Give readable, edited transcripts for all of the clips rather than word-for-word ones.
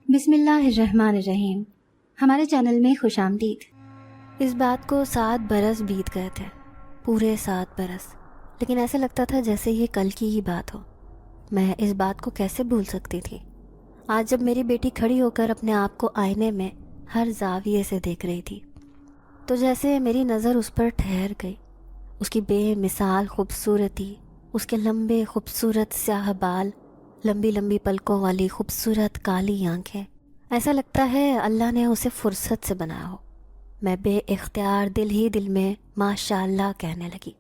بسم اللہ الرحمن الرحیم۔ ہمارے چینل میں خوش آمدید۔ اس بات کو 7 برس بیت گئے تھے، پورے 7 برس، لیکن ایسے لگتا تھا جیسے یہ کل کی ہی بات ہو۔ میں اس بات کو کیسے بھول سکتی تھی؟ آج جب میری بیٹی کھڑی ہو کر اپنے آپ کو آئینے میں ہر زاویے سے دیکھ رہی تھی تو جیسے میری نظر اس پر ٹھہر گئی۔ اس کی بے مثال خوبصورتی، اس کے لمبے خوبصورت سیاہ بال، لمبی لمبی پلکوں والی خوبصورت کالی آنکھیں، ایسا لگتا ہے اللہ نے اسے فرصت سے بنایا ہو۔ میں بے اختیار دل ہی دل میں ماشاء اللہ کہنے لگی۔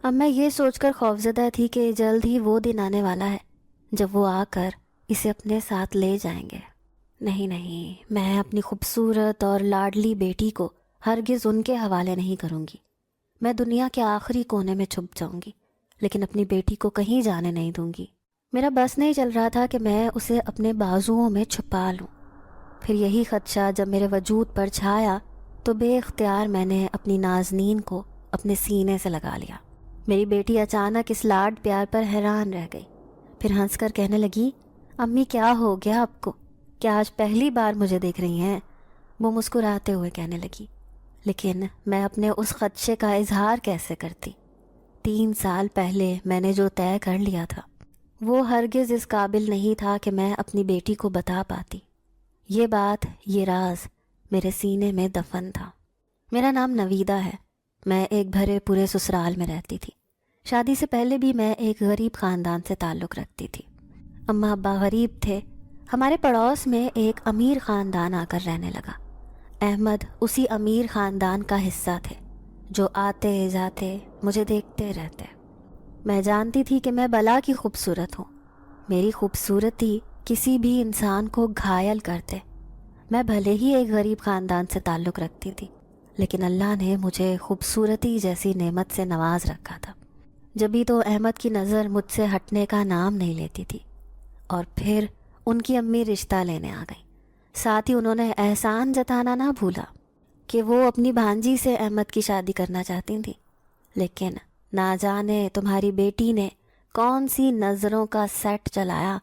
اب میں یہ سوچ کر خوفزدہ تھی کہ جلد ہی وہ دن آنے والا ہے جب وہ آ کر اسے اپنے ساتھ لے جائیں گے۔ نہیں، میں اپنی خوبصورت اور لاڈلی بیٹی کو ہرگز ان کے حوالے نہیں کروں گی۔ میں دنیا کے آخری کونے میں چھپ جاؤں گی، لیکن اپنی بیٹی کو کہیں جانے نہیں دوں گی۔ میرا بس نہیں چل رہا تھا کہ میں اسے اپنے بازوؤں میں چھپا لوں۔ پھر یہی خدشہ جب میرے وجود پر چھایا تو بے اختیار میں نے اپنی نازنین کو اپنے سینے سے لگا لیا۔ میری بیٹی اچانک اس لاڈ پیار پر حیران رہ گئی، پھر ہنس کر کہنے لگی، امی کیا ہو گیا آپ کو؟ کیا آج پہلی بار مجھے دیکھ رہی ہیں؟ وہ مسکراتے ہوئے کہنے لگی۔ لیکن میں اپنے اس خدشے کا اظہار کیسے کرتی؟ 3 سال پہلے میں نے جو طے کر لیا تھا وہ ہرگز اس قابل نہیں تھا کہ میں اپنی بیٹی کو بتا پاتی۔ یہ بات، یہ راز میرے سینے میں دفن تھا۔ میرا نام نویدہ ہے۔ میں ایک بھرے پورے سسرال میں رہتی تھی۔ شادی سے پہلے بھی میں ایک غریب خاندان سے تعلق رکھتی تھی۔ اماں ابا غریب تھے۔ ہمارے پڑوس میں ایک امیر خاندان آ کر رہنے لگا۔ احمد اسی امیر خاندان کا حصہ تھے جو آتے جاتے مجھے دیکھتے رہتے۔ میں جانتی تھی کہ میں بلا کی خوبصورت ہوں۔ میری خوبصورتی کسی بھی انسان کو گھائل کرتے۔ میں بھلے ہی ایک غریب خاندان سے تعلق رکھتی تھی، لیکن اللہ نے مجھے خوبصورتی جیسی نعمت سے نواز رکھا تھا۔ جبھی تو احمد کی نظر مجھ سے ہٹنے کا نام نہیں لیتی تھی، اور پھر ان کی امی رشتہ لینے آ گئی۔ ساتھ ہی انہوں نے احسان جتانا نہ بھولا کہ وہ اپنی بھانجی سے احمد کی شادی کرنا چاہتی تھیں، لیکن نہ جانے تمہاری بیٹی نے کون سی نظروں کا سیٹ چلایا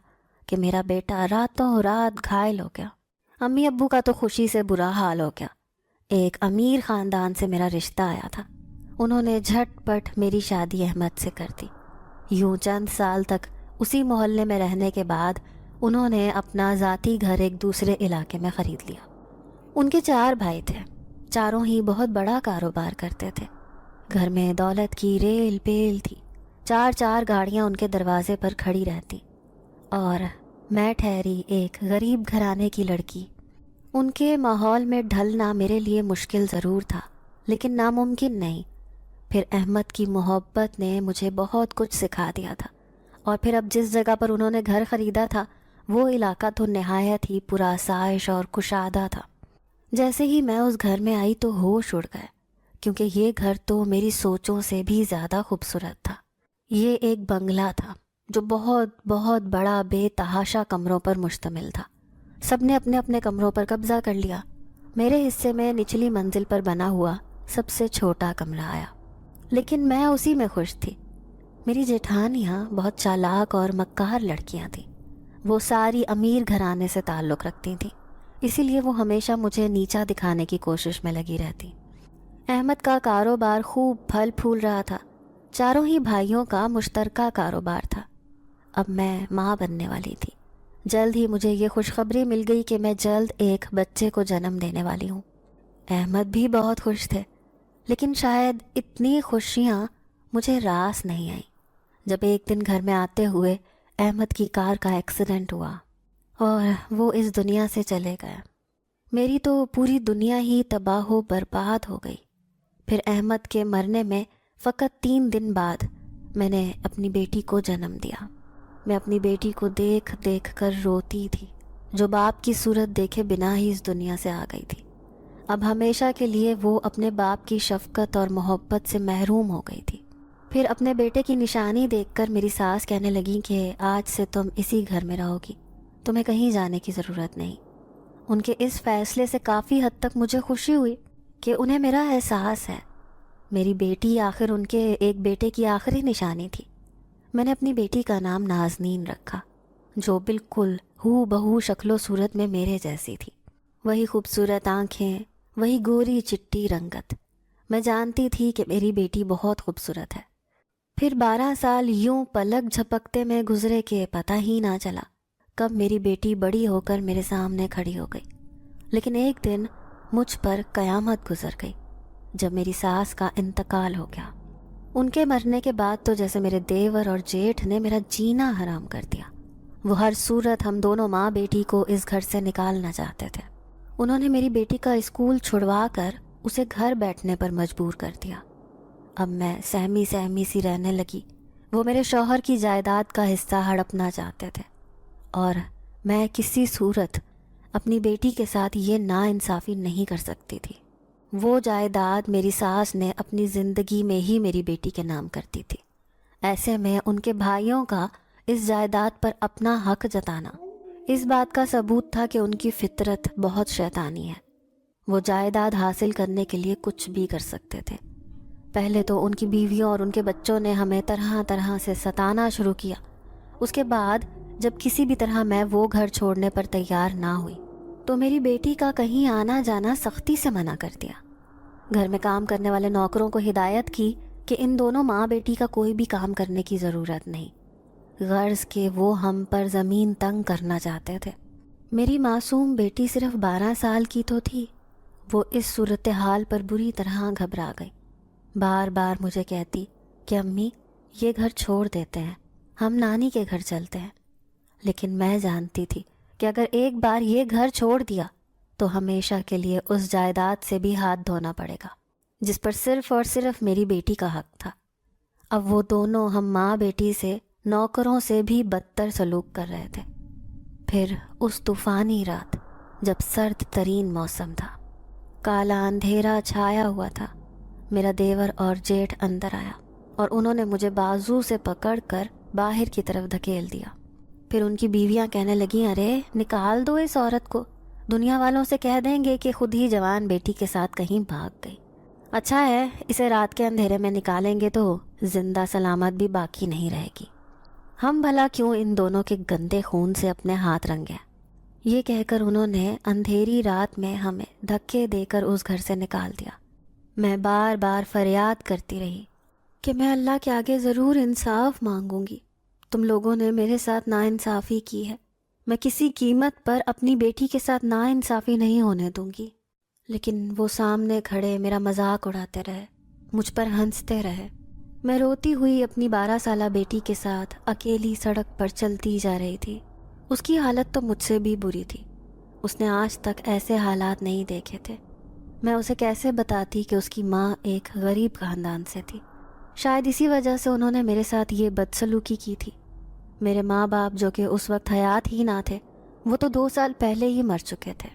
کہ میرا بیٹا راتوں رات گھائل ہو گیا۔ امی ابو کا تو خوشی سے برا حال ہو گیا۔ ایک امیر خاندان سے میرا رشتہ آیا تھا، انہوں نے جھٹ پٹ میری شادی احمد سے کر دی۔ یوں چند سال تک اسی محلے میں رہنے کے بعد انہوں نے اپنا ذاتی گھر ایک دوسرے علاقے میں خرید لیا۔ ان کے 4 بھائی تھے، چاروں ہی بہت بڑا کاروبار کرتے تھے۔ گھر میں دولت کی ریل پیل تھی۔ 4 گاڑیاں ان کے دروازے پر کھڑی رہتی، اور میں ٹھہری ایک غریب گھرانے کی لڑکی۔ ان کے ماحول میں ڈھلنا میرے لیے مشکل ضرور تھا، لیکن ناممکن نہیں۔ پھر احمد کی محبت نے مجھے بہت کچھ سکھا دیا تھا، اور پھر اب جس جگہ پر انہوں نے گھر خریدا تھا وہ علاقہ تو نہایت ہی پرآسائش اور کشادہ تھا۔ جیسے ہی میں اس گھر میں آئی تو ہوش اڑ گئے، کیونکہ یہ گھر تو میری سوچوں سے بھی زیادہ خوبصورت تھا۔ یہ ایک بنگلہ تھا جو بہت بہت بڑا بے تحاشا کمروں پر مشتمل تھا۔ سب نے اپنے اپنے کمروں پر قبضہ کر لیا۔ میرے حصے میں نچلی منزل پر بنا ہوا سب سے چھوٹا کمرہ آیا، لیکن میں اسی میں خوش تھی۔ میری جیٹھانیاں بہت چالاک اور مکار لڑکیاں تھیں۔ وہ ساری امیر گھرانے سے تعلق رکھتی تھیں، اسی لیے وہ ہمیشہ مجھے نیچا دکھانے کی کوشش میں لگی رہتی۔ احمد کا کاروبار خوب پھل پھول رہا تھا۔ چاروں ہی بھائیوں کا مشترکہ کاروبار تھا۔ اب میں ماں بننے والی تھی۔ جلد ہی مجھے یہ خوشخبری مل گئی کہ میں جلد ایک بچے کو جنم دینے والی ہوں۔ احمد بھی بہت خوش تھے، لیکن شاید اتنی خوشیاں مجھے راس نہیں آئیں جب ایک دن گھر میں آتے ہوئے احمد کی کار کا ایکسیڈنٹ ہوا اور وہ اس دنیا سے چلے گئے۔ میری تو پوری دنیا ہی تباہ و برباد ہو گئی۔ پھر احمد کے مرنے میں فقط 3 دن بعد میں نے اپنی بیٹی کو جنم دیا۔ میں اپنی بیٹی کو دیکھ دیکھ کر روتی تھی، جو باپ کی صورت دیکھے بنا ہی اس دنیا سے آ گئی تھی۔ اب ہمیشہ کے لیے وہ اپنے باپ کی شفقت اور محبت سے محروم ہو گئی تھی۔ پھر اپنے بیٹے کی نشانی دیکھ کر میری ساس کہنے لگی کہ آج سے تم اسی گھر میں رہو گی، تمہیں کہیں جانے کی ضرورت نہیں۔ ان کے اس فیصلے سے کافی حد تک مجھے خوشی ہوئی کہ انہیں میرا احساس ہے۔ میری بیٹی آخر ان کے ایک بیٹے کی آخری نشانی تھی۔ میں نے اپنی بیٹی کا نام نازنین رکھا، جو بالکل ہو بہو شکل و صورت میں میرے جیسی تھی، وہی خوبصورت آنکھیں، وہی گوری چٹی رنگت۔ میں جانتی تھی کہ میری بیٹی بہت خوبصورت ہے۔ پھر 12 سال یوں پلک جھپکتے میں گزرے کہ پتہ ہی نہ چلا کب میری بیٹی بڑی ہو کر میرے سامنے کھڑی ہو گئی۔ لیکن ایک دن مجھ پر قیامت گزر گئی جب میری ساس کا انتقال ہو گیا۔ ان کے مرنے کے بعد تو جیسے میرے دیور اور جیٹھ نے میرا جینا حرام کر دیا۔ وہ ہر صورت ہم دونوں ماں بیٹی کو اس گھر سے نکالنا چاہتے تھے۔ انہوں نے میری بیٹی کا اسکول چھڑوا کر اسے گھر بیٹھنے پر مجبور کر دیا۔ اب میں سہمی سہمی سی رہنے لگی۔ وہ میرے شوہر کی جائیداد کا حصہ ہڑپنا چاہتے تھے اور میں کسی صورت اپنی بیٹی کے ساتھ یہ ناانصافی نہیں کر سکتی تھی۔ وہ جائیداد میری ساس نے اپنی زندگی میں ہی میری بیٹی کے نام کر دی تھی۔ ایسے میں ان کے بھائیوں کا اس جائیداد پر اپنا حق جتانا اس بات کا ثبوت تھا کہ ان کی فطرت بہت شیطانی ہے۔ وہ جائیداد حاصل کرنے کے لیے کچھ بھی کر سکتے تھے۔ پہلے تو ان کی بیویوں اور ان کے بچوں نے ہمیں طرح طرح سے ستانا شروع کیا۔ اس کے بعد جب کسی بھی طرح میں وہ گھر چھوڑنے پر تیار نہ ہوئی تو میری بیٹی کا کہیں آنا جانا سختی سے منع کر دیا۔ گھر میں کام کرنے والے نوکروں کو ہدایت کی کہ ان دونوں ماں بیٹی کا کوئی بھی کام کرنے کی ضرورت نہیں، غرض کہ وہ ہم پر زمین تنگ کرنا چاہتے تھے۔ میری معصوم بیٹی صرف 12 سال کی تو تھی۔ وہ اس صورتحال پر بری طرح گھبرا گئی۔ بار بار مجھے کہتی کہ امی یہ گھر چھوڑ دیتے ہیں، ہم نانی کے گھر چلتے ہیں۔ لیکن میں جانتی تھی کہ اگر ایک بار یہ گھر چھوڑ دیا تو ہمیشہ کے لیے اس جائیداد سے بھی ہاتھ دھونا پڑے گا جس پر صرف اور صرف میری بیٹی کا حق تھا۔ اب وہ دونوں ہم ماں بیٹی سے نوکروں سے بھی بدتر سلوک کر رہے تھے۔ پھر اس طوفانی رات جب سرد ترین موسم تھا، کالا اندھیرا چھایا ہوا تھا، میرا دیور اور جیٹھ اندر آیا اور انہوں نے مجھے بازو سے پکڑ کر باہر کی طرف دھکیل دیا۔ پھر ان کی بیویاں کہنے لگیں، ارے نکال دو اس عورت کو، دنیا والوں سے کہہ دیں گے کہ خود ہی جوان بیٹی کے ساتھ کہیں بھاگ گئی۔ اچھا ہے اسے رات کے اندھیرے میں نکالیں گے تو زندہ سلامت بھی باقی نہیں رہے گی، ہم بھلا کیوں ان دونوں کے گندے خون سے اپنے ہاتھ رنگیں۔ یہ کہہ کر انہوں نے اندھیری رات میں ہمیں دھکے دے کر اس گھر سے نکال دیا۔ میں بار بار فریاد کرتی رہی کہ میں اللہ کے آگے ضرور انصاف مانگوں گی، تم لوگوں نے میرے ساتھ ناانصافی کی ہے، میں کسی قیمت پر اپنی بیٹی کے ساتھ ناانصافی نہیں ہونے دوں گی۔ لیکن وہ سامنے کھڑے میرا مذاق اڑاتے رہے، مجھ پر ہنستے رہے۔ میں روتی ہوئی اپنی 12 سالہ بیٹی کے ساتھ اکیلی سڑک پر چلتی جا رہی تھی۔ اس کی حالت تو مجھ سے بھی بری تھی، اس نے آج تک ایسے حالات نہیں دیکھے تھے۔ میں اسے کیسے بتاتی کہ اس کی ماں ایک غریب خاندان سے تھی؟ شاید اسی وجہ سے انہوں نے میرے ساتھ یہ بدسلوکی کی تھی۔ میرے ماں باپ جو کہ اس وقت حیات ہی نہ تھے، وہ تو 2 سال پہلے ہی مر چکے تھے۔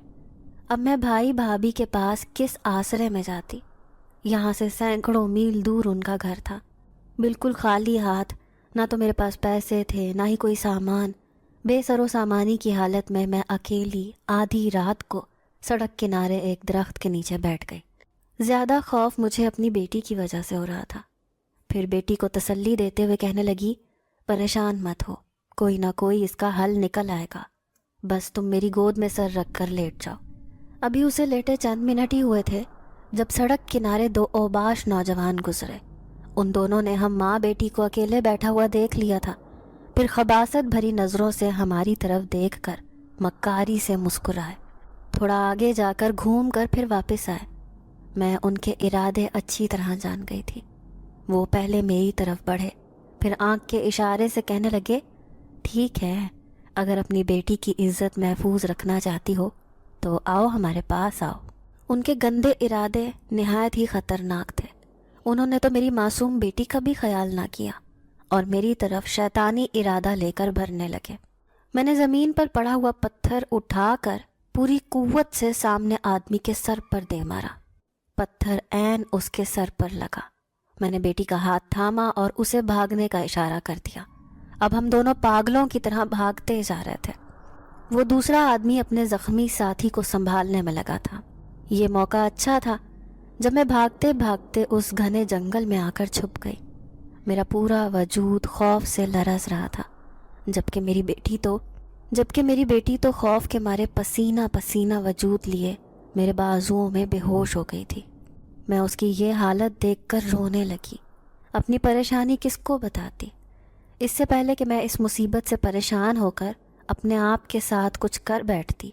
اب میں بھائی بھابھی کے پاس کس آسرے میں جاتی؟ یہاں سے سینکڑوں میل دور ان کا گھر تھا، بالکل خالی ہاتھ، نہ تو میرے پاس پیسے تھے نہ ہی کوئی سامان۔ بے سر و سامانی کی حالت میں اکیلی آدھی رات کو سڑک کنارے ایک درخت کے نیچے بیٹھ گئی۔ زیادہ خوف مجھے اپنی بیٹی کی وجہ سے ہو رہا تھا۔ پھر بیٹی کو تسلی دیتے ہوئے کہنے لگی، پریشان مت ہو، کوئی نہ کوئی اس کا حل نکل آئے گا، بس تم میری گود میں سر رکھ کر لیٹ جاؤ۔ ابھی اسے لیٹے چند منٹ ہی ہوئے تھے جب سڑک کنارے 2 اوباش نوجوان گزرے۔ ان دونوں نے ہم ماں بیٹی کو اکیلے بیٹھا ہوا دیکھ لیا تھا، پھر خباثت بھری نظروں سے ہماری طرف دیکھ کر مکاری سے مسکرائے، تھوڑا آگے جا کر گھوم کر پھر واپس آئے۔ میں ان کے ارادے اچھی طرح جان گئی تھی۔ وہ پہلے میری طرف بڑھے، پھر آنکھ کے اشارے سے کہنے لگے، ٹھیک ہے، اگر اپنی بیٹی کی عزت محفوظ رکھنا چاہتی ہو تو آؤ ہمارے پاس آؤ۔ ان کے گندے ارادے نہایت ہی خطرناک تھے۔ انہوں نے تو میری معصوم بیٹی کا بھی خیال نہ کیا اور میری طرف شیطانی ارادہ لے کر بھرنے لگے۔ میں نے زمین پر پڑا ہوا پتھر اٹھا کر پوری قوت سے سامنے آدمی کے سر پر دے مارا۔ پتھر عین اس کے سر پر لگا۔ میں نے بیٹی کا ہاتھ تھاما اور اسے بھاگنے کا اشارہ کر دیا۔ اب ہم دونوں پاگلوں کی طرح بھاگتے جا رہے تھے۔ وہ دوسرا آدمی اپنے زخمی ساتھی کو سنبھالنے میں لگا تھا۔ یہ موقع اچھا تھا جب میں بھاگتے بھاگتے اس گھنے جنگل میں آ کر چھپ گئی۔ میرا پورا وجود خوف سے لرز رہا تھا، جبکہ میری بیٹی تو جبکہ میری بیٹی تو خوف کے مارے پسینہ پسینہ وجود لیے میرے بازوؤں میں بے ہوش ہو گئی تھی۔ میں اس کی یہ حالت دیکھ کر رونے لگی۔ اپنی پریشانی کس کو بتاتی؟ اس سے پہلے کہ میں اس مصیبت سے پریشان ہو کر اپنے آپ کے ساتھ کچھ کر بیٹھتی،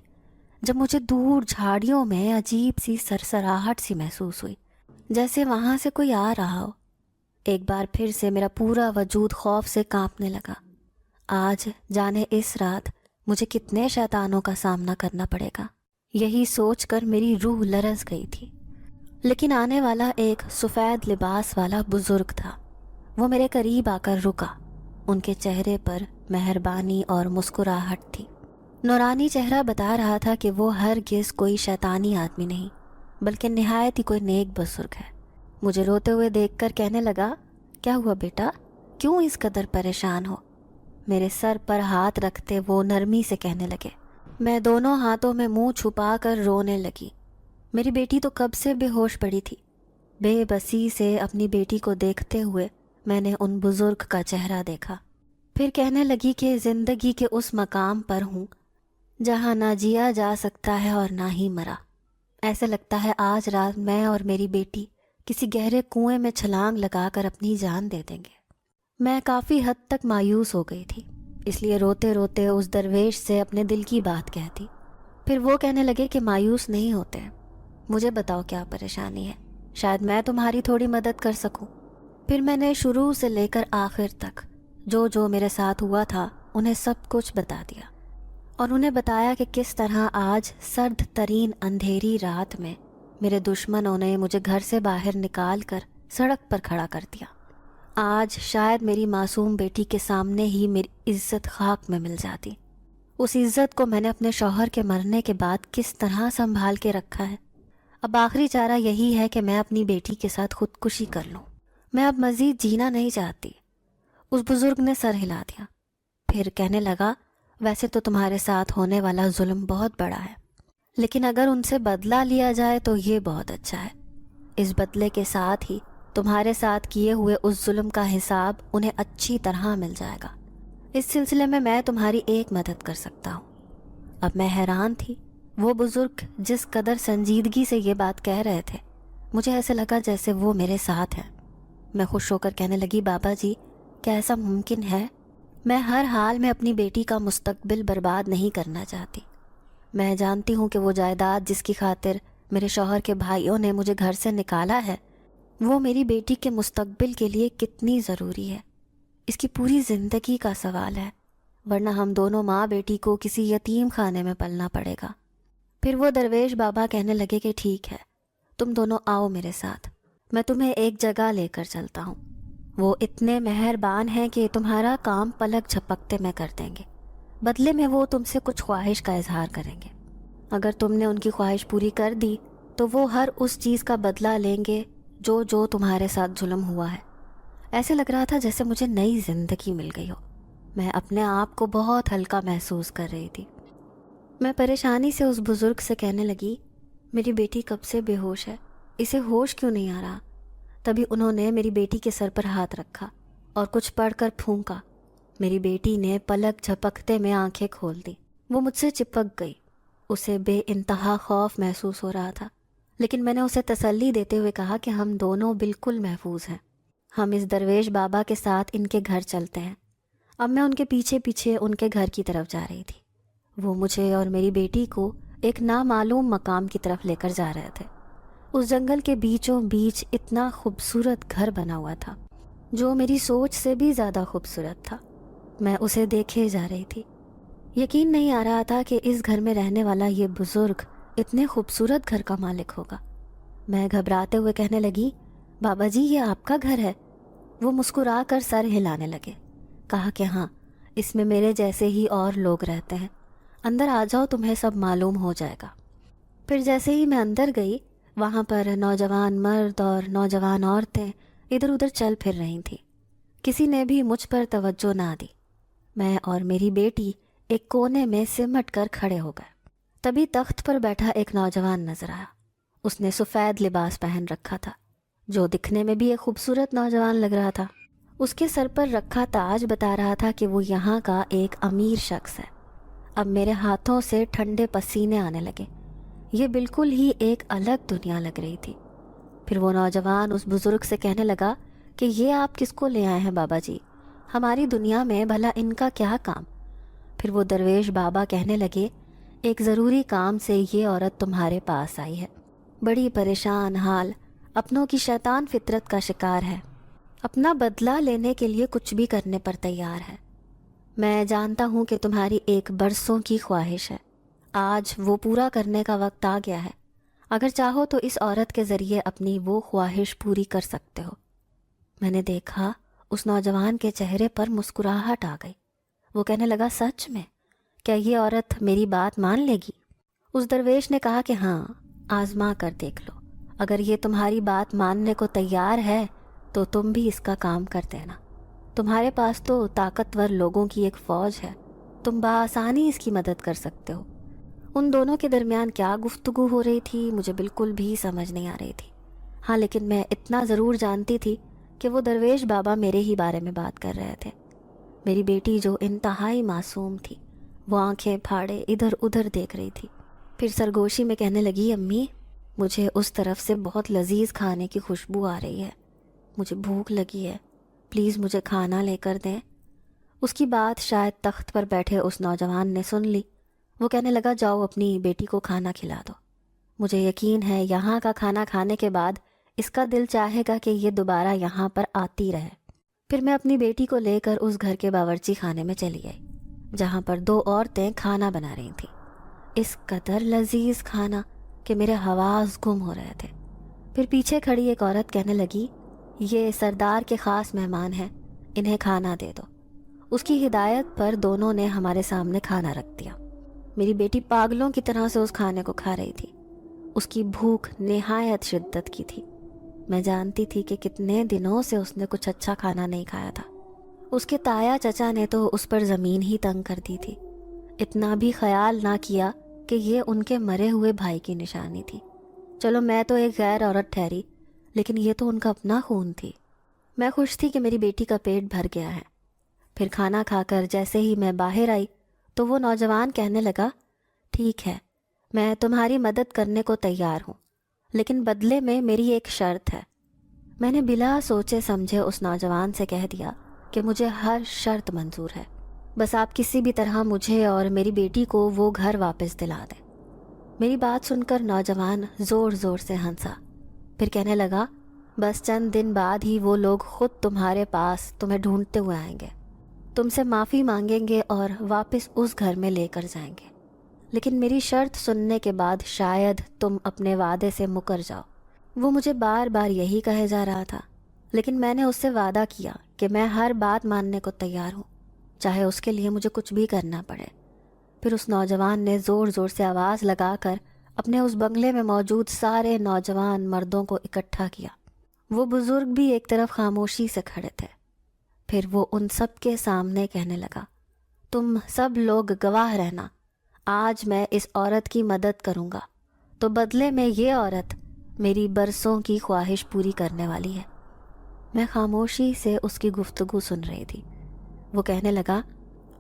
جب مجھے دور جھاڑیوں میں عجیب سی سرسراہٹ سی محسوس ہوئی، جیسے وہاں سے کوئی آ رہا ہو۔ ایک بار پھر سے میرا پورا وجود خوف سے کانپنے لگا۔ آج جانے اس رات مجھے کتنے شیطانوں کا سامنا کرنا پڑے گا، یہی سوچ کر میری روح لرز گئی تھی۔ لیکن آنے والا ایک سفید لباس والا بزرگ تھا۔ وہ میرے قریب آ کر رکا۔ ان کے چہرے پر مہربانی اور مسکراہٹ تھی۔ نورانی چہرہ بتا رہا تھا کہ وہ ہرگز کوئی شیطانی آدمی نہیں، بلکہ نہایت ہی کوئی نیک بزرگ ہے۔ مجھے روتے ہوئے دیکھ کر کہنے لگا، کیا ہوا بیٹا، کیوں اس قدر پریشان ہو؟ میرے سر پر ہاتھ رکھتے وہ نرمی سے کہنے لگے۔ میں دونوں ہاتھوں میں منہ چھپا کر رونے لگی۔ میری بیٹی تو کب سے بے ہوش پڑی تھی۔ بے بسی سے اپنی بیٹی کو دیکھتے ہوئے میں نے ان بزرگ کا چہرہ دیکھا۔ پھر کہنے لگی کہ زندگی کے اس مقام پر ہوں جہاں نہ جیا جا سکتا ہے اور نہ ہی مرا۔ ایسے لگتا ہے آج رات میں اور میری بیٹی کسی گہرے کنویں میں چھلانگ لگا کر اپنی جان دے دیں گے۔ میں کافی حد تک مایوس ہو گئی تھی، اس لیے روتے روتے اس درویش سے اپنے دل کی بات کہتی۔ پھر وہ کہنے لگے کہ مایوس نہیں ہوتے، مجھے بتاؤ کیا پریشانی ہے، شاید میں تمہاری تھوڑی مدد کر سکوں۔ پھر میں نے شروع سے لے کر آخر تک جو جو میرے ساتھ ہوا تھا انہیں سب کچھ بتا دیا، اور انہیں بتایا کہ کس طرح آج سرد ترین اندھیری رات میں میرے دشمنوں نے مجھے گھر سے باہر نکال کر سڑک پر کھڑا کر دیا۔ آج شاید میری معصوم بیٹی کے سامنے ہی میری عزت خاک میں مل جاتی۔ اس عزت کو میں نے اپنے شوہر کے مرنے کے بعد کس طرح سنبھال کے رکھا ہے۔ اب آخری چارہ یہی ہے کہ میں اپنی بیٹی کے ساتھ خودکشی کر لوں۔ میں اب مزید جینا نہیں چاہتی۔ اس بزرگ نے سر ہلا دیا، پھر کہنے لگا، ویسے تو تمہارے ساتھ ہونے والا ظلم بہت بڑا ہے، لیکن اگر ان سے بدلہ لیا جائے تو یہ بہت اچھا ہے۔ اس بدلے کے ساتھ ہی تمہارے ساتھ کیے ہوئے اس ظلم کا حساب انہیں اچھی طرح مل جائے گا۔ اس سلسلے میں تمہاری ایک مدد کر سکتا ہوں۔ اب میں حیران تھی، وہ بزرگ جس قدر سنجیدگی سے یہ بات کہہ رہے تھے، مجھے ایسے لگا جیسے وہ میرے ساتھ ہیں۔ میں خوش ہو کر کہنے لگی، بابا جی کیا ایسا ممکن ہے؟ میں ہر حال میں اپنی بیٹی کا مستقبل برباد نہیں کرنا چاہتی۔ میں جانتی ہوں کہ وہ جائیداد جس کی خاطر میرے شوہر کے بھائیوں نے مجھے گھر سے نکالا ہے، وہ میری بیٹی کے مستقبل کے لیے کتنی ضروری ہے۔ اس کی پوری زندگی کا سوال ہے، ورنہ ہم دونوں ماں بیٹی کو کسی یتیم خانے میں پلنا پڑے گا۔ پھر وہ درویش بابا کہنے لگے کہ ٹھیک ہے، تم دونوں آؤ میرے ساتھ، میں تمہیں ایک جگہ لے کر چلتا ہوں۔ وہ اتنے مہربان ہیں کہ تمہارا کام پلک جھپکتے میں کر دیں گے، بدلے میں وہ تم سے کچھ خواہش کا اظہار کریں گے۔ اگر تم نے ان کی خواہش پوری کر دی تو وہ ہر اس چیز کا بدلہ لیں گے جو جو تمہارے ساتھ ظلم ہوا ہے۔ ایسے لگ رہا تھا جیسے مجھے نئی زندگی مل گئی ہو۔ میں اپنے آپ کو بہت ہلکا محسوس کر رہی تھی۔ میں پریشانی سے اس بزرگ سے کہنے لگی، میری بیٹی کب سے بے ہوش ہے، اسے ہوش کیوں نہیں آ رہا؟ تبھی انہوں نے میری بیٹی کے سر پر ہاتھ رکھا اور کچھ پڑھ کر پھونکا۔ میری بیٹی نے پلک جھپکتے میں آنکھیں کھول دی۔ وہ مجھ سے چپک گئی۔ اسے بے انتہا خوف محسوس ہو رہا تھا، لیکن میں نے اسے تسلی دیتے ہوئے کہا کہ ہم دونوں بالکل محفوظ ہیں، ہم اس درویش بابا کے ساتھ ان کے گھر چلتے ہیں۔ اب میں ان کے پیچھے پیچھے ان کے گھر کی طرف جا رہی تھی۔ وہ مجھے اور میری بیٹی کو ایک نامعلوم مقام کی طرف لے کر جا رہے تھے۔ اس جنگل کے بیچوں بیچ اتنا خوبصورت گھر بنا ہوا تھا جو میری سوچ سے بھی زیادہ خوبصورت تھا۔ میں اسے دیکھے جا رہی تھی۔ یقین نہیں آ رہا تھا کہ اس گھر میں رہنے والا یہ بزرگ اتنے خوبصورت گھر کا مالک ہوگا۔ میں گھبراتے ہوئے کہنے لگی، بابا جی یہ آپ کا گھر ہے؟ وہ مسکرا کر سر ہلانے لگے، کہا کہ ہاں، اس میں میرے جیسے ہی اور لوگ رہتے ہیں، اندر آ جاؤ، تمہیں سب معلوم ہو جائے گا۔ پھر جیسے ہی میں اندر گئی، وہاں پر نوجوان مرد اور نوجوان عورتیں ادھر ادھر چل پھر رہی تھیں۔ کسی نے بھی مجھ پر توجہ نہ دی۔ میں اور میری بیٹی ایک کونے میں سمٹ کر کھڑے ہو گئے۔ تبھی تخت پر بیٹھا ایک نوجوان نظر آیا۔ اس نے سفید لباس پہن رکھا تھا، جو دکھنے میں بھی ایک خوبصورت نوجوان لگ رہا تھا۔ اس کے سر پر رکھا تاج بتا رہا تھا کہ وہ یہاں کا ایک امیر شخص ہے۔ اب میرے ہاتھوں سے ٹھنڈے پسینے آنے لگے۔ یہ بالکل ہی ایک الگ دنیا لگ رہی تھی۔ پھر وہ نوجوان اس بزرگ سے کہنے لگا کہ یہ آپ کس کو لے آئے ہیں بابا جی؟ ہماری دنیا میں بھلا ان کا کیا کام؟ پھر وہ درویش بابا کہنے لگے، ایک ضروری کام سے یہ عورت تمہارے پاس آئی ہے، بڑی پریشان حال، اپنوں کی شیطان فطرت کا شکار ہے، اپنا بدلہ لینے کے لیے کچھ بھی کرنے پر تیار ہے۔ میں جانتا ہوں کہ تمہاری ایک برسوں کی خواہش ہے، آج وہ پورا کرنے کا وقت آ گیا ہے۔ اگر چاہو تو اس عورت کے ذریعے اپنی وہ خواہش پوری کر سکتے ہو۔ میں نے دیکھا اس نوجوان کے چہرے پر مسکراہٹ آ گئی۔ وہ کہنے لگا، سچ میں کیا یہ عورت میری بات مان لے گی؟ اس درویش نے کہا کہ ہاں، آزما کر دیکھ لو، اگر یہ تمہاری بات ماننے کو تیار ہے تو تم بھی اس کا کام کر دینا۔ تمہارے پاس تو طاقتور لوگوں کی ایک فوج ہے، تم بآسانی اس کی مدد کر سکتے ہو۔ ان دونوں کے درمیان کیا گفتگو ہو رہی تھی مجھے بالکل بھی سمجھ نہیں آ رہی تھی۔ ہاں، لیکن میں اتنا ضرور جانتی تھی کہ وہ درویش بابا میرے ہی بارے میں بات کر رہے تھے۔ میری بیٹی جو انتہائی معصوم تھی، وہ آنکھیں پھاڑے ادھر ادھر دیکھ رہی تھی۔ پھر سرگوشی میں کہنے لگی، امی مجھے اس طرف سے بہت لذیذ کھانے کی خوشبو آ رہی ہے، مجھے بھوک لگی ہے، پلیز مجھے کھانا لے کر دیں۔ اس کی بات شاید تخت پر بیٹھے اس نوجوان نے سن لی۔ وہ کہنے لگا، جاؤ اپنی بیٹی کو کھانا کھلا دو، مجھے یقین ہے یہاں کا کھانا کھانے کے بعد اس کا دل چاہے گا کہ یہ دوبارہ یہاں پر آتی رہے۔ پھر میں اپنی بیٹی کو لے کر اس گھر کے باورچی خانے میں چلی گئی، جہاں پر 2 عورتیں کھانا بنا رہی تھیں۔ اس قدر لذیذ کھانا کہ میرے حواس گم ہو رہے تھے۔ پھر پیچھے کھڑی ایک عورت کہنے لگی، یہ سردار کے خاص مہمان ہیں، انہیں کھانا دے دو۔ اس کی ہدایت پر دونوں نے ہمارے سامنے کھانا رکھ دیا۔ میری بیٹی پاگلوں کی طرح سے اس کھانے کو کھا رہی تھی۔ اس کی بھوک نہایت شدت کی تھی۔ میں جانتی تھی کہ کتنے دنوں سے اس نے کچھ اچھا کھانا نہیں کھایا تھا۔ اس کے تایا چچا نے تو اس پر زمین ہی تنگ کر دی تھی، اتنا بھی خیال نہ کیا کہ یہ ان کے مرے ہوئے بھائی کی نشانی تھی۔ چلو میں تو ایک غیر عورت ٹھہری، لیکن یہ تو ان کا اپنا خون تھی۔ میں خوش تھی کہ میری بیٹی کا پیٹ بھر گیا ہے۔ پھر کھانا کھا کر جیسے ہی میں باہر آئی تو وہ نوجوان کہنے لگا، ٹھیک ہے، میں تمہاری مدد کرنے کو تیار ہوں، لیکن بدلے میں میری ایک شرط ہے۔ میں نے بلا سوچے سمجھے اس نوجوان سے کہہ دیا کہ مجھے ہر شرط منظور ہے، بس آپ کسی بھی طرح مجھے اور میری بیٹی کو وہ گھر واپس دلا دیں۔ میری بات سن کر نوجوان زور زور سے ہنسا، پھر کہنے لگا، بس چند دن بعد ہی وہ لوگ خود تمہارے پاس تمہیں ڈھونڈتے ہوئے آئیں گے، تم سے معافی مانگیں گے اور واپس اس گھر میں لے کر جائیں گے، لیکن میری شرط سننے کے بعد شاید تم اپنے وعدے سے مکر جاؤ۔ وہ مجھے بار بار یہی کہے جا رہا تھا، لیکن میں نے اس سے وعدہ کیا کہ میں ہر بات ماننے کو تیار ہوں، چاہے اس کے لیے مجھے کچھ بھی کرنا پڑے۔ پھر اس نوجوان نے زور زور سے آواز لگا کر اپنے اس بنگلے میں موجود سارے نوجوان مردوں کو اکٹھا کیا۔ وہ بزرگ بھی ایک طرف خاموشی سے کھڑے تھے۔ پھر وہ ان سب کے سامنے کہنے لگا، تم سب لوگ گواہ رہنا، آج میں اس عورت کی مدد کروں گا تو بدلے میں یہ عورت میری برسوں کی خواہش پوری کرنے والی ہے۔ میں خاموشی سے اس کی گفتگو سن رہی تھی۔ وہ کہنے لگا،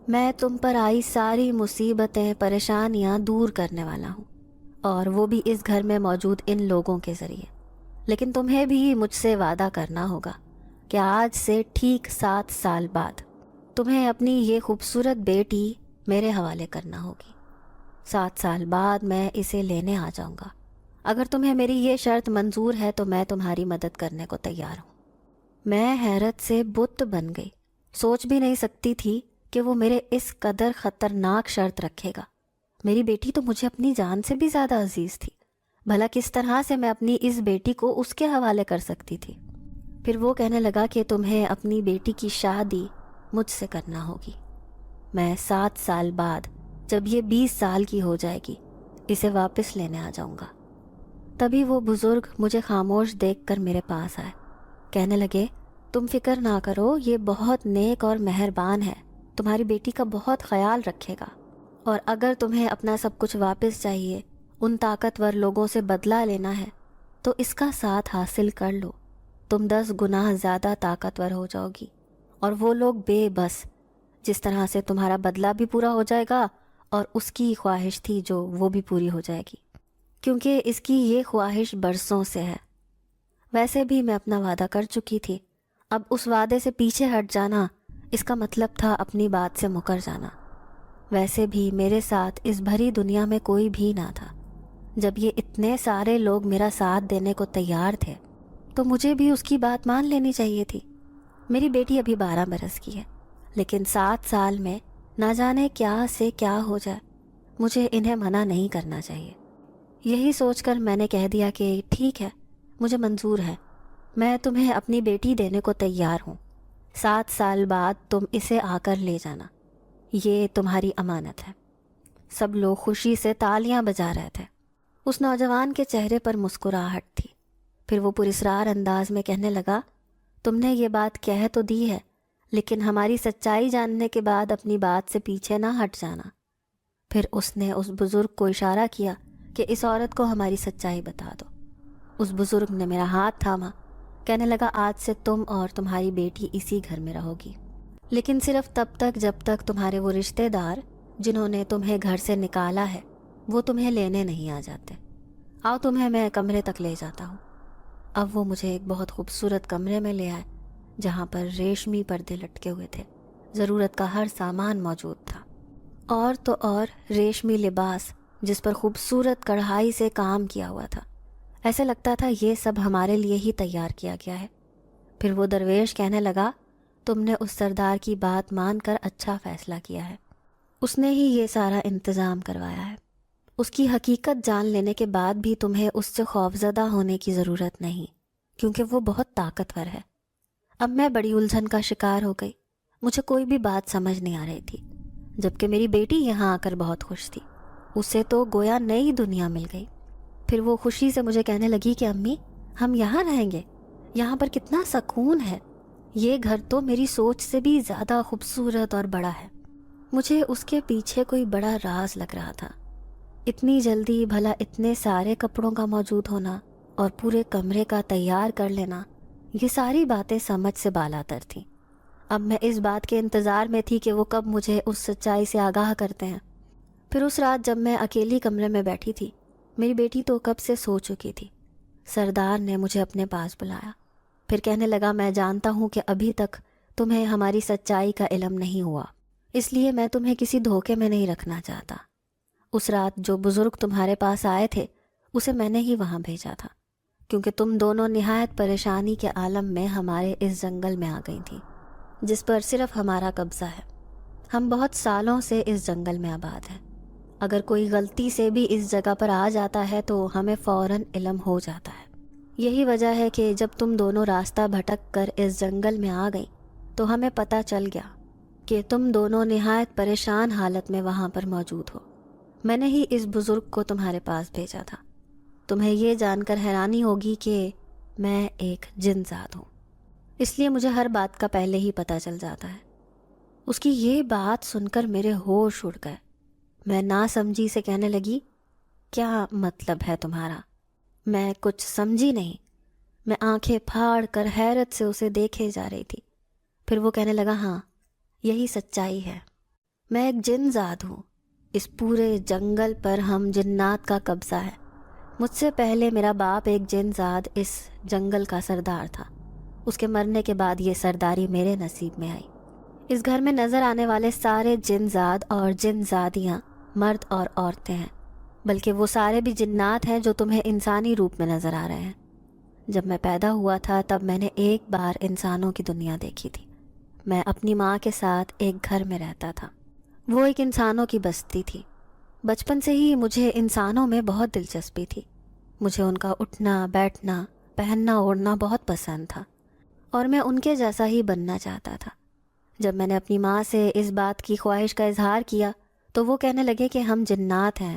میں تم پر آئی ساری مصیبتیں پریشانیاں دور کرنے والا ہوں، اور وہ بھی اس گھر میں موجود ان لوگوں کے ذریعے، لیکن تمہیں بھی مجھ سے وعدہ کرنا ہوگا کہ آج سے ٹھیک 7 سال بعد تمہیں اپنی یہ خوبصورت بیٹی میرے حوالے کرنا ہوگی۔ 7 سال بعد میں اسے لینے آ جاؤں گا۔ اگر تمہیں میری یہ شرط منظور ہے تو میں تمہاری مدد کرنے کو تیار ہوں۔ میں حیرت سے بت بن گئی، سوچ بھی نہیں سکتی تھی کہ وہ میرے اس قدر خطرناک شرط رکھے گا۔ میری بیٹی تو مجھے اپنی جان سے بھی زیادہ عزیز تھی، بھلا کس طرح سے میں اپنی اس بیٹی کو اس کے حوالے کر سکتی تھی؟ پھر وہ کہنے لگا کہ تمہیں اپنی بیٹی کی شادی مجھ سے کرنا ہوگی۔ میں 7 سال بعد جب یہ 20 سال کی ہو جائے گی اسے واپس لینے آ جاؤں گا۔ تبھی وہ بزرگ مجھے خاموش دیکھ کر میرے پاس آئے، کہنے لگے، تم فکر نہ کرو، یہ بہت نیک اور مہربان ہے، تمہاری بیٹی کا بہت خیال رکھے گا، اور اگر تمہیں اپنا سب کچھ واپس چاہیے، ان طاقتور لوگوں سے بدلہ لینا ہے تو اس کا ساتھ حاصل کر لو، تم 10 گنا زیادہ طاقتور ہو جاؤ گی، اور وہ لوگ بے بس، جس طرح سے تمہارا بدلہ بھی پورا ہو جائے گا اور اس کی خواہش تھی جو وہ بھی پوری ہو جائے گی، کیونکہ اس کی یہ خواہش برسوں سے ہے۔ ویسے بھی میں اپنا وعدہ کر چکی تھی، اب اس وعدے سے پیچھے ہٹ جانا اس کا مطلب تھا اپنی بات سے مکر جانا۔ ویسے بھی میرے ساتھ اس بھری دنیا میں کوئی بھی نہ تھا۔ جب یہ اتنے سارے لوگ میرا ساتھ دینے کو تیار تھے تو مجھے بھی اس کی بات مان لینی چاہیے تھی۔ میری بیٹی ابھی 12 برس کی ہے، لیکن 7 سال میں نہ جانے کیا سے کیا ہو جائے، مجھے انہیں منع نہیں کرنا چاہیے۔ یہی سوچ کر میں نے کہہ دیا کہ ٹھیک ہے، مجھے منظور ہے، میں تمہیں اپنی بیٹی دینے کو تیار ہوں۔ 7 سال بعد تم اسے آ کر لے جانا، یہ تمہاری امانت ہے۔ سب لوگ خوشی سے تالیاں بجا رہے تھے۔ اس نوجوان کے چہرے پر مسکراہٹ تھی۔ پھر وہ پراسرار انداز میں کہنے لگا، تم نے یہ بات کہہ تو دی ہے، لیکن ہماری سچائی جاننے کے بعد اپنی بات سے پیچھے نہ ہٹ جانا۔ پھر اس نے اس بزرگ کو اشارہ کیا کہ اس عورت کو ہماری سچائی بتا دو۔ اس بزرگ نے میرا ہاتھ تھاما، کہنے لگا آج سے تم اور تمہاری بیٹی اسی گھر میں رہو گی، لیکن صرف تب تک جب تک تمہارے وہ رشتہ دار جنہوں نے تمہیں گھر سے نکالا ہے وہ تمہیں لینے نہیں آ جاتے۔ آؤ تمہیں میں کمرے تک لے جاتا ہوں۔ اب وہ مجھے ایک بہت خوبصورت کمرے میں لے آئے جہاں پر ریشمی پردے لٹکے ہوئے تھے، ضرورت کا ہر سامان موجود تھا، اور تو اور ریشمی لباس جس پر خوبصورت کڑھائی سے کام کیا ہوا تھا۔ ایسے لگتا تھا یہ سب ہمارے لیے ہی تیار کیا گیا ہے۔ پھر وہ درویش کہنے لگا، تم نے اس سردار کی بات مان کر اچھا فیصلہ کیا ہے، اس نے ہی یہ سارا انتظام کروایا ہے۔ اس کی حقیقت جان لینے کے بعد بھی تمہیں اس سے خوفزدہ ہونے کی ضرورت نہیں، کیونکہ وہ بہت طاقتور ہے۔ اب میں بڑی الجھن کا شکار ہو گئی، مجھے کوئی بھی بات سمجھ نہیں آ رہی تھی، جبکہ میری بیٹی یہاں آ کر بہت خوش تھی، اسے تو گویا نئی دنیا مل گئی۔ پھر وہ خوشی سے مجھے کہنے لگی کہ امی ہم یہاں رہیں گے، یہاں پر کتنا سکون ہے، یہ گھر تو میری سوچ سے بھی زیادہ خوبصورت اور بڑا ہے۔ مجھے اس کے پیچھے کوئی بڑا راز لگ رہا تھا۔ اتنی جلدی بھلا اتنے سارے کپڑوں کا موجود ہونا اور پورے کمرے کا تیار کر لینا، یہ ساری باتیں سمجھ سے بالاتر تھیں۔ اب میں اس بات کے انتظار میں تھی کہ وہ کب مجھے اس سچائی سے آگاہ کرتے ہیں۔ پھر اس رات جب میں اکیلی کمرے میں بیٹھی تھی، میری بیٹی تو کب سے سو چکی تھی، سردار نے مجھے اپنے پاس بلایا۔ پھر کہنے لگا، میں جانتا ہوں کہ ابھی تک تمہیں ہماری سچائی کا علم نہیں ہوا، اس لیے میں تمہیں کسی دھوکے میں نہیں رکھنا چاہتا۔ اس رات جو بزرگ تمہارے پاس آئے تھے اسے میں نے ہی وہاں بھیجا تھا، کیونکہ تم دونوں نہایت پریشانی کے عالم میں ہمارے اس جنگل میں آ گئی تھی جس پر صرف ہمارا قبضہ ہے۔ ہم بہت سالوں سے اس جنگل میں آباد ہیں، اگر کوئی غلطی سے بھی اس جگہ پر آ جاتا ہے تو ہمیں فوراً علم ہو جاتا ہے۔ یہی وجہ ہے کہ جب تم دونوں راستہ بھٹک کر اس جنگل میں آ گئی تو ہمیں پتہ چل گیا کہ تم دونوں نہایت پریشان حالت میں وہاں پر موجود ہو۔ میں نے ہی اس بزرگ کو تمہارے پاس بھیجا تھا۔ تمہیں یہ جان کر حیرانی ہوگی کہ میں ایک جن ذات ہوں، اس لیے مجھے ہر بات کا پہلے ہی پتہ چل جاتا ہے۔ اس کی یہ بات سن کر میرے ہوش اڑ گئے۔ میں ناسمجھی سے کہنے لگی، کیا مطلب ہے تمہارا؟ میں کچھ سمجھی نہیں۔ میں آنکھیں پھاڑ کر حیرت سے اسے دیکھے جا رہی تھی۔ پھر وہ کہنے لگا، ہاں یہی سچائی ہے، میں ایک جن ذات ہوں، اس پورے جنگل پر ہم جنات کا قبضہ ہے۔ مجھ سے پہلے میرا باپ ایک جن ذات اس جنگل کا سردار تھا، اس کے مرنے کے بعد یہ سرداری میرے نصیب میں آئی۔ اس گھر میں نظر آنے والے سارے جن زاد اور جن زادیاں مرد اور عورتیں ہیں، بلکہ وہ سارے بھی جنات ہیں جو تمہیں انسانی روپ میں نظر آ رہے ہیں۔ جب میں پیدا ہوا تھا تب میں نے ایک بار انسانوں کی دنیا دیکھی تھی۔ میں اپنی ماں کے ساتھ ایک گھر میں رہتا تھا، وہ ایک انسانوں کی بستی تھی۔ بچپن سے ہی مجھے انسانوں میں بہت دلچسپی تھی، مجھے ان کا اٹھنا بیٹھنا پہننا اوڑھنا بہت پسند تھا اور میں ان کے جیسا ہی بننا چاہتا تھا۔ جب میں نے اپنی ماں سے اس بات کی خواہش کا اظہار کیا تو وہ کہنے لگے کہ ہم جنات ہیں،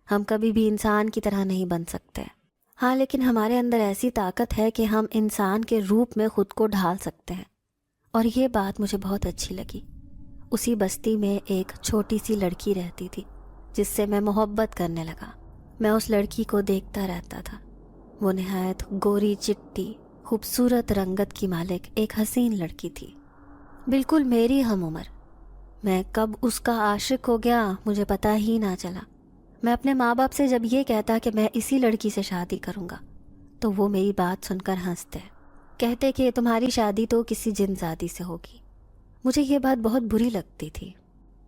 ہم کبھی بھی انسان کی طرح نہیں بن سکتے۔ ہاں لیکن ہمارے اندر ایسی طاقت ہے کہ ہم انسان کے روپ میں خود کو ڈھال سکتے ہیں، اور یہ بات مجھے بہت اچھی لگی۔ اسی بستی میں ایک چھوٹی سی لڑکی رہتی تھی جس سے میں محبت کرنے لگا۔ میں اس لڑکی کو دیکھتا رہتا تھا، وہ نہایت گوری چٹی خوبصورت رنگت کی مالک ایک حسین لڑکی تھی، بالکل میری ہم عمر۔ میں کب اس کا عاشق ہو گیا مجھے پتہ ہی نہ چلا۔ میں اپنے ماں باپ سے جب یہ کہتا کہ میں اسی لڑکی سے شادی کروں گا تو وہ میری بات سن کر ہنستے، کہتے کہ تمہاری شادی تو کسی جن زادی سے ہوگی۔ مجھے یہ بات بہت بری لگتی تھی۔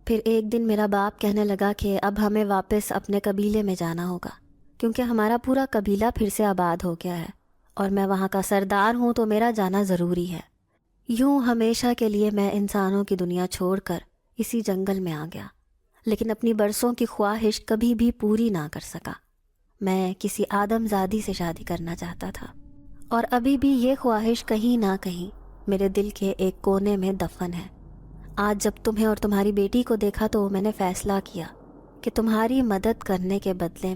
پھر ایک دن میرا باپ کہنے لگا کہ اب ہمیں واپس اپنے قبیلے میں جانا ہوگا کیونکہ ہمارا پورا قبیلہ پھر سے آباد ہو گیا ہے اور میں وہاں کا سردار ہوں تو میرا جانا ضروری ہے۔ یوں ہمیشہ کے لیے میں انسانوں کی دنیا چھوڑ کر اسی جنگل میں آ گیا، لیکن اپنی برسوں کی خواہش کبھی بھی پوری نہ کر سکا۔ میں کسی آدم زادی سے شادی کرنا چاہتا تھا اور ابھی بھی یہ خواہش کہیں نہ کہیں میرے دل کے ایک کونے میں دفن ہے۔ آج جب تمہیں اور تمہاری بیٹی کو دیکھا تو میں نے فیصلہ کیا کہ تمہاری مدد کرنے کے بدلے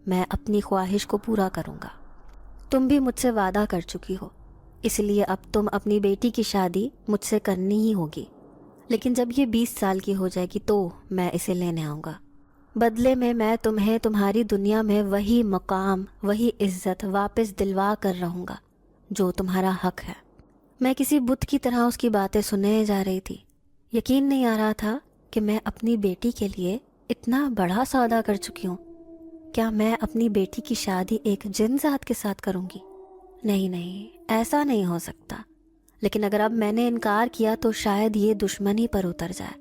میں اپنی خواہش کو پورا کروں گا۔ تم بھی مجھ سے وعدہ کر چکی ہو، اس لیے اب تم اپنی بیٹی کی شادی مجھ سے کرنی ہی ہوگی، لیکن جب یہ 20 سال کی ہو جائے گی تو میں اسے لینے آؤں گا۔ بدلے میں تمہیں تمہاری دنیا میں وہی مقام، وہی عزت واپس دلوا کر رہوں گا جو تمہارا حق ہے۔ میں کسی بت کی طرح اس کی باتیں سنے جا رہی تھی۔ یقین نہیں آ رہا تھا کہ میں اپنی بیٹی کے لیے اتنا بڑا سودا کر چکی ہوں۔ کیا میں اپنی بیٹی کی شادی ایک جن ذات کے ساتھ کروں گی؟ نہیں، ایسا نہیں ہو سکتا۔ لیکن اگر اب میں نے انکار کیا تو شاید یہ دشمنی پر اتر جائے،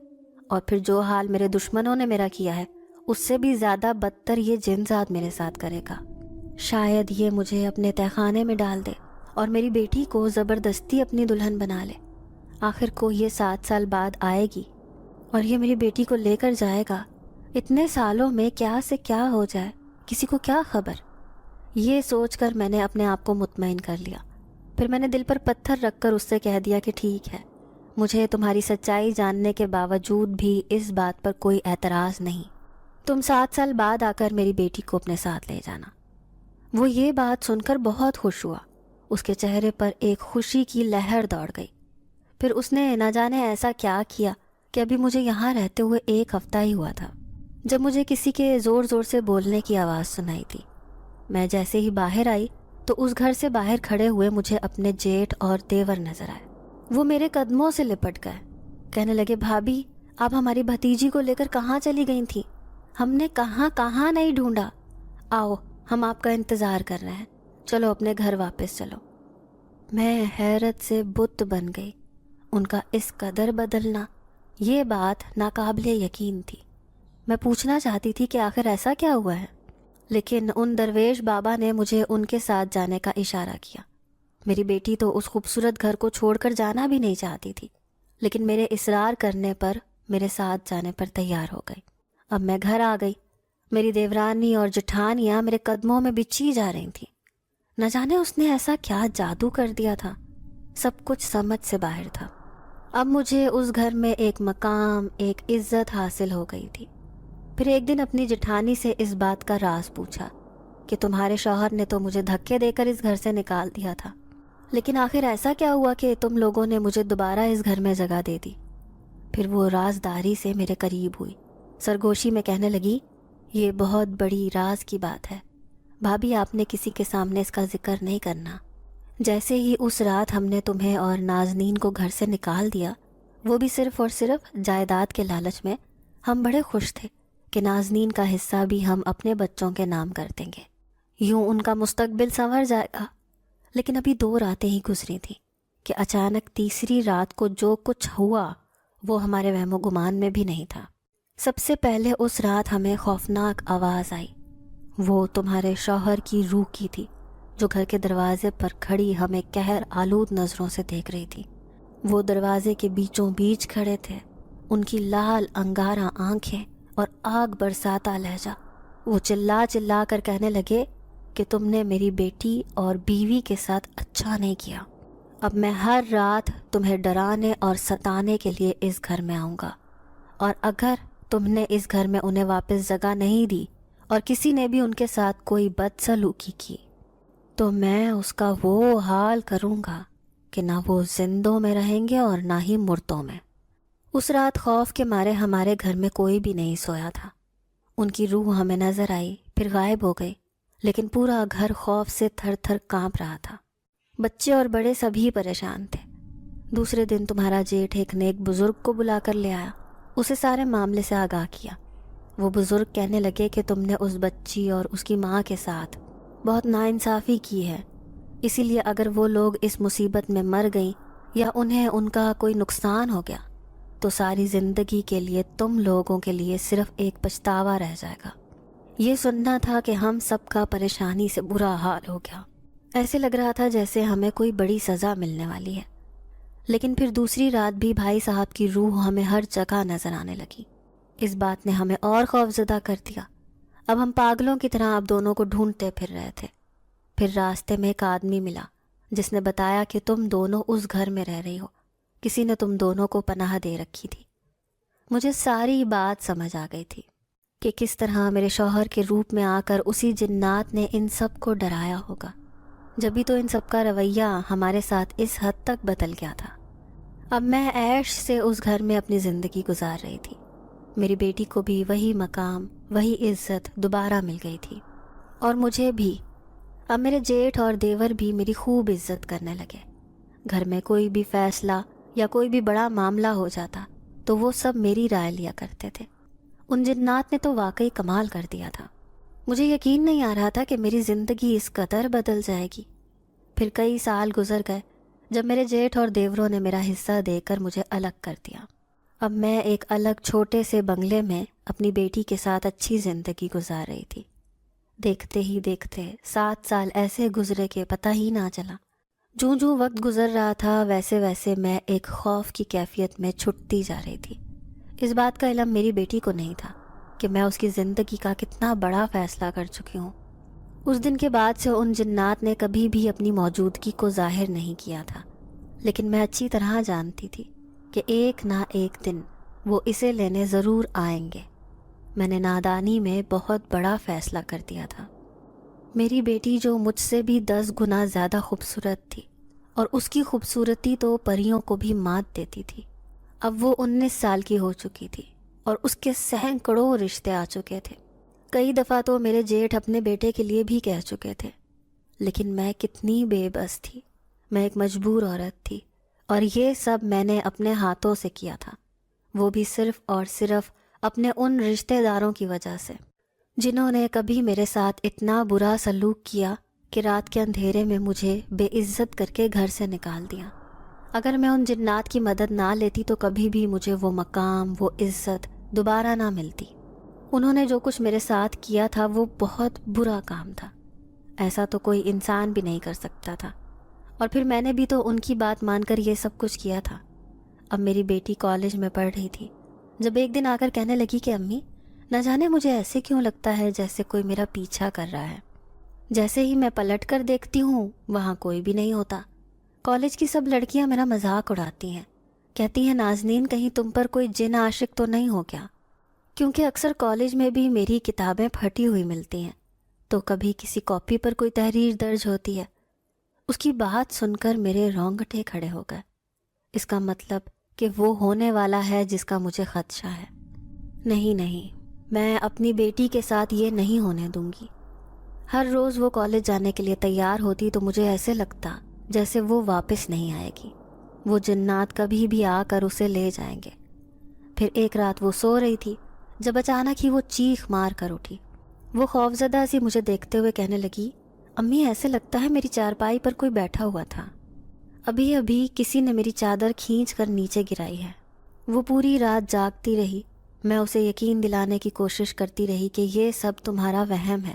اور پھر جو حال میرے دشمنوں نے میرا کیا ہے اس سے بھی زیادہ بدتر یہ جن ذات میرے ساتھ کرے گا۔ شاید یہ مجھے اپنے تہخانے میں ڈال دے اور میری بیٹی کو زبردستی اپنی دلہن بنا لے۔ آخر کو یہ 7 سال بعد آئے گی اور یہ میری بیٹی کو لے کر جائے گا۔ اتنے سالوں میں کیا سے کیا ہو جائے، کسی کو کیا خبر؟ یہ سوچ کر میں نے اپنے آپ کو مطمئن کر لیا۔ پھر میں نے دل پر پتھر رکھ کر اس سے کہہ دیا کہ ٹھیک ہے، مجھے تمہاری سچائی جاننے کے باوجود بھی اس بات پر کوئی اعتراض نہیں۔ تم 7 سال بعد آ کر میری بیٹی کو اپنے ساتھ لے جانا۔ وہ یہ بات سن کر بہت خوش ہوا، اس کے چہرے پر ایک خوشی کی لہر دوڑ گئی۔ پھر اس نے نہ جانے ایسا کیا کیا کہ ابھی مجھے یہاں رہتے ہوئے 1 ہفتہ ہی ہوا تھا جب مجھے کسی کے زور زور سے بولنے کی آواز سنائی تھی۔ میں جیسے ہی باہر آئی تو اس گھر سے باہر کھڑے ہوئے مجھے اپنے جیٹھ اور دیور نظر آئے۔ وہ میرے قدموں سے لپٹ گئے، کہنے لگے بھابھی آپ ہماری بھتیجی کو لے کر کہاں چلی گئی تھیں؟ ہم نے کہاں نہیں ڈھونڈا، آؤ ہم آپ کا انتظار کر رہے ہیں، چلو اپنے گھر واپس چلو۔ میں حیرت سے بت بن گئی۔ ان کا اس قدر بدلنا، یہ بات ناقابل یقین تھی۔ میں پوچھنا چاہتی تھی کہ آخر ایسا کیا ہوا ہے، لیکن ان درویش بابا نے مجھے ان کے ساتھ جانے کا اشارہ کیا۔ میری بیٹی تو اس خوبصورت گھر کو چھوڑ کر جانا بھی نہیں چاہتی تھی، لیکن میرے اصرار کرنے پر میرے ساتھ جانے پر تیار ہو گئی۔ اب میں گھر آ گئی۔ میری دیورانی اور جٹھانیاں میرے قدموں میں بچھی جا رہی تھیں۔ نہ جانے اس نے ایسا کیا جادو کر دیا تھا، سب کچھ سمجھ سے باہر تھا۔ اب مجھے اس گھر میں ایک مقام، ایک عزت حاصل ہو گئی تھی۔ پھر ایک دن اپنی جٹھانی سے اس بات کا راز پوچھا کہ تمہارے شوہر نے تو مجھے دھکے دے کر اس گھر سے نکال دیا تھا، لیکن آخر ایسا کیا ہوا کہ تم لوگوں نے مجھے دوبارہ اس گھر میں جگہ دے دی؟ پھر وہ رازداری سے میرے قریب ہوئی، سرگوشی میں کہنے لگی یہ بہت بڑی راز کی بات ہے بھابھی، آپ نے کسی کے سامنے اس کا ذکر نہیں کرنا۔ جیسے ہی اس رات ہم نے تمہیں اور نازنین کو گھر سے نکال دیا، وہ بھی صرف اور صرف جائیداد کے لالچ میں، ہم بڑے خوش تھے کہ نازنین کا حصہ بھی ہم اپنے بچوں کے نام کر دیں گے، یوں ان کا مستقبل سنور جائے گا۔ لیکن ابھی 2 راتیں ہی گزری تھیں کہ اچانک تیسری رات کو جو کچھ ہوا وہ ہمارے وہم و گمان میں بھی نہیں تھا۔ سب سے پہلے اس رات ہمیں خوفناک آواز آئی، وہ تمہارے شوہر کی روح کی تھی جو گھر کے دروازے پر کھڑی ہمیں قہر آلود نظروں سے دیکھ رہی تھی۔ وہ دروازے کے بیچوں بیچ کھڑے تھے، ان کی لال انگارہ آنکھیں اور آگ برساتا لہجہ۔ وہ چلا چلا کر کہنے لگے کہ تم نے میری بیٹی اور بیوی کے ساتھ اچھا نہیں کیا، اب میں ہر رات تمہیں ڈرانے اور ستانے کے لیے اس گھر میں آؤں گا، اور اگر تم نے اس گھر میں انہیں واپس جگہ نہیں دی اور کسی نے بھی ان کے ساتھ کوئی بدسلوکی کی تو میں اس کا وہ حال کروں گا کہ نہ وہ زندوں میں رہیں گے اور نہ ہی مردوں میں۔ اس رات خوف کے مارے ہمارے گھر میں کوئی بھی نہیں سویا تھا۔ ان کی روح ہمیں نظر آئی، پھر غائب ہو گئی، لیکن پورا گھر خوف سے تھر تھر کانپ رہا تھا۔ بچے اور بڑے سبھی پریشان تھے۔ دوسرے دن تمہارا جیٹھ ایک نیک بزرگ کو بلا کر لے آیا۔ اسے سارے معاملے سے آگاہ کیا۔ وہ بزرگ کہنے لگے کہ تم نے اس بچی اور اس کی ماں کے ساتھ بہت ناانصافی کی ہے، اسی لیے اگر وہ لوگ اس مصیبت میں مر گئیں یا انہیں ان کا کوئی نقصان ہو گیا تو ساری زندگی کے لیے تم لوگوں کے لیے صرف ایک پچھتاوا رہ جائے گا۔ یہ سننا تھا کہ ہم سب کا پریشانی سے برا حال ہو گیا۔ ایسے لگ رہا تھا جیسے ہمیں کوئی بڑی سزا ملنے والی ہے۔ لیکن پھر دوسری رات بھی بھائی صاحب کی روح ہمیں ہر جگہ نظر آنے لگی۔ اس بات نے ہمیں اور خوفزدہ کر دیا۔ اب ہم پاگلوں کی طرح اب دونوں کو ڈھونڈتے پھر رہے تھے۔ پھر راستے میں ایک آدمی ملا جس نے بتایا کہ تم دونوں اس گھر میں رہ رہی ہو، کسی نے تم دونوں کو پناہ دے رکھی تھی۔ مجھے ساری بات سمجھ آ گئی تھی کہ کس طرح میرے شوہر کے روپ میں آ کر اسی جنات نے ان سب کو ڈرایا ہوگا۔ جبھی تو ان سب کا رویہ ہمارے ساتھ اس حد تک بدل گیا تھا۔ اب میں عیش سے اس گھر میں اپنی زندگی گزار رہی تھی۔ میری بیٹی کو بھی وہی مقام، وہی عزت دوبارہ مل گئی تھی، اور مجھے بھی۔ اب میرے جیٹھ اور دیور بھی میری خوب عزت کرنے لگے۔ گھر میں کوئی بھی فیصلہ یا کوئی بھی بڑا معاملہ ہو جاتا تو وہ سب میری رائے لیا کرتے تھے۔ ان جنات نے تو واقعی کمال کر دیا تھا۔ مجھے یقین نہیں آ رہا تھا کہ میری زندگی اس قدر بدل جائے گی۔ پھر کئی سال گزر گئے جب میرے جیٹھ اور دیوروں نے میرا حصہ دے کر مجھے الگ کر دیا۔ اب میں ایک الگ چھوٹے سے بنگلے میں اپنی بیٹی کے ساتھ اچھی زندگی گزار رہی تھی۔ دیکھتے ہی دیکھتے 7 سال ایسے گزرے کہ پتہ ہی نہ چلا۔ جوں جوں وقت گزر رہا تھا ویسے ویسے میں ایک خوف کی کیفیت میں چھٹتی جا رہی تھی۔ اس بات کا علم میری بیٹی کو نہیں تھا کہ میں اس کی زندگی کا کتنا بڑا فیصلہ کر چکی ہوں۔ اس دن کے بعد سے ان جنات نے کبھی بھی اپنی موجودگی کو ظاہر نہیں کیا تھا، لیکن میں اچھی طرح جانتی تھی کہ ایک نہ ایک دن وہ اسے لینے ضرور آئیں گے۔ میں نے نادانی میں بہت بڑا فیصلہ کر دیا تھا۔ میری بیٹی جو مجھ سے بھی 10 گنا زیادہ خوبصورت تھی، اور اس کی خوبصورتی تو پریوں کو بھی مات دیتی تھی، اب وہ 19 سال کی ہو چکی تھی اور اس کے سینکڑوں رشتے آ چکے تھے۔ کئی دفعہ تو میرے جیٹھ اپنے بیٹے کے لیے بھی کہہ چکے تھے، لیکن میں کتنی بے بس تھی۔ میں ایک مجبور عورت تھی، اور یہ سب میں نے اپنے ہاتھوں سے کیا تھا، وہ بھی صرف اور صرف اپنے ان رشتہ داروں کی وجہ سے جنہوں نے کبھی میرے ساتھ اتنا برا سلوک کیا کہ رات کے اندھیرے میں مجھے بے عزت کر کے گھر سے نکال دیا۔ اگر میں ان جنات کی مدد نہ لیتی تو کبھی بھی مجھے وہ مقام، وہ عزت دوبارہ نہ ملتی۔ انہوں نے جو کچھ میرے ساتھ کیا تھا وہ بہت برا کام تھا، ایسا تو کوئی انسان بھی نہیں کر سکتا تھا، اور پھر میں نے بھی تو ان کی بات مان کر یہ سب کچھ کیا تھا۔ اب میری بیٹی کالج میں پڑھ رہی تھی جب ایک دن آ کر کہنے لگی کہ امی، نہ جانے مجھے ایسے کیوں لگتا ہے جیسے کوئی میرا پیچھا کر رہا ہے۔ جیسے ہی میں پلٹ کر دیکھتی ہوں وہاں کوئی بھی نہیں ہوتا۔ کالج کی سب لڑکیاں میرا مذاق اڑاتی ہیں، کہتی ہیں نازنین کہیں تم پر کوئی جن عاشق تو نہیں ہو کیا؟ کیونکہ اکثر کالج میں بھی میری کتابیں پھٹی ہوئی ملتی ہیں، تو کبھی کسی کاپی پر کوئی تحریر درج ہوتی ہے۔ اس کی بات سن کر میرے رونگٹے کھڑے ہو گئے۔ اس کا مطلب کہ وہ ہونے والا ہے جس کا مجھے خدشہ ہے۔ نہیں، میں اپنی بیٹی کے ساتھ یہ نہیں ہونے دوں گی۔ ہر روز وہ کالج جانے کے لیے تیار ہوتی تو مجھے ایسے لگتا جیسے وہ واپس نہیں آئے گی، وہ جنات کبھی بھی آ کر اسے لے جائیں گے۔ پھر ایک رات وہ سو رہی تھی جب اچانک ہی وہ چیخ مار کر اٹھی۔ وہ خوفزدہ سی مجھے دیکھتے ہوئے کہنے لگی، امی ایسے لگتا ہے میری چارپائی پر کوئی بیٹھا ہوا تھا، ابھی کسی نے میری چادر کھینچ کر نیچے گرائی ہے۔ وہ پوری رات جاگتی رہی۔ میں اسے یقین دلانے کی کوشش کرتی رہی کہ یہ سب تمہارا وہم ہے،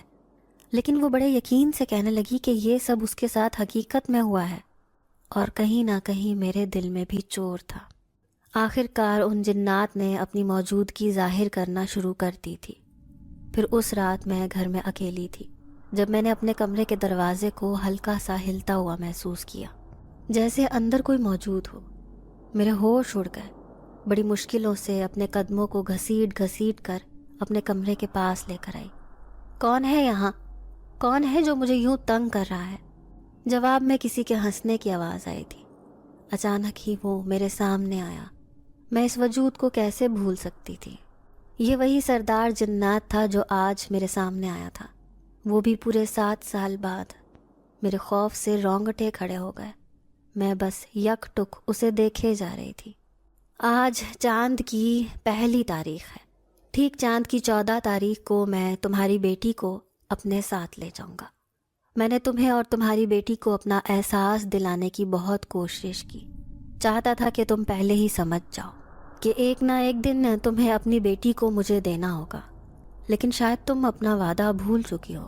لیکن وہ بڑے یقین سے کہنے لگی کہ یہ سب اس کے ساتھ حقیقت میں ہوا ہے، اور کہیں نہ کہیں میرے دل میں بھی چور تھا۔ آخر کار ان جنات نے اپنی موجودگی ظاہر کرنا شروع کر دی تھی۔ پھر اس رات میں گھر میں اکیلی تھی جب میں نے اپنے کمرے کے دروازے کو ہلکا سا ہلتا ہوا محسوس کیا، جیسے اندر کوئی موجود ہو۔ میرے ہوش اڑ گئے۔ بڑی مشکلوں سے اپنے قدموں کو گھسیٹ کر اپنے کمرے کے پاس لے کر آئی۔ کون ہے یہاں؟ کون ہے جو مجھے یوں تنگ کر رہا ہے؟ جواب میں کسی کے ہنسنے کی آواز آئی تھی۔ اچانک ہی وہ میرے سامنے آیا۔ میں اس وجود کو کیسے بھول سکتی تھی؟ یہ وہی سردار جنات تھا جو آج میرے سامنے آیا تھا، وہ بھی پورے 7 سال بعد۔ میرے خوف سے رونگٹے کھڑے ہو گئے۔ میں بس یک ٹک اسے دیکھے جا رہی تھی۔ آج چاند کی پہلی تاریخ ہے. ٹھیک چاند کی 14 تاریخ کو میں تمہاری بیٹی کو اپنے ساتھ لے جاؤں گا. میں نے تمہیں اور تمہاری بیٹی کو اپنا احساس دلانے کی بہت کوشش کی. چاہتا تھا کہ تم پہلے ہی سمجھ جاؤ کہ ایک نہ ایک دن تمہیں اپنی بیٹی کو مجھے دینا ہوگا. لیکن شاید تم اپنا وعدہ بھول چکی ہو.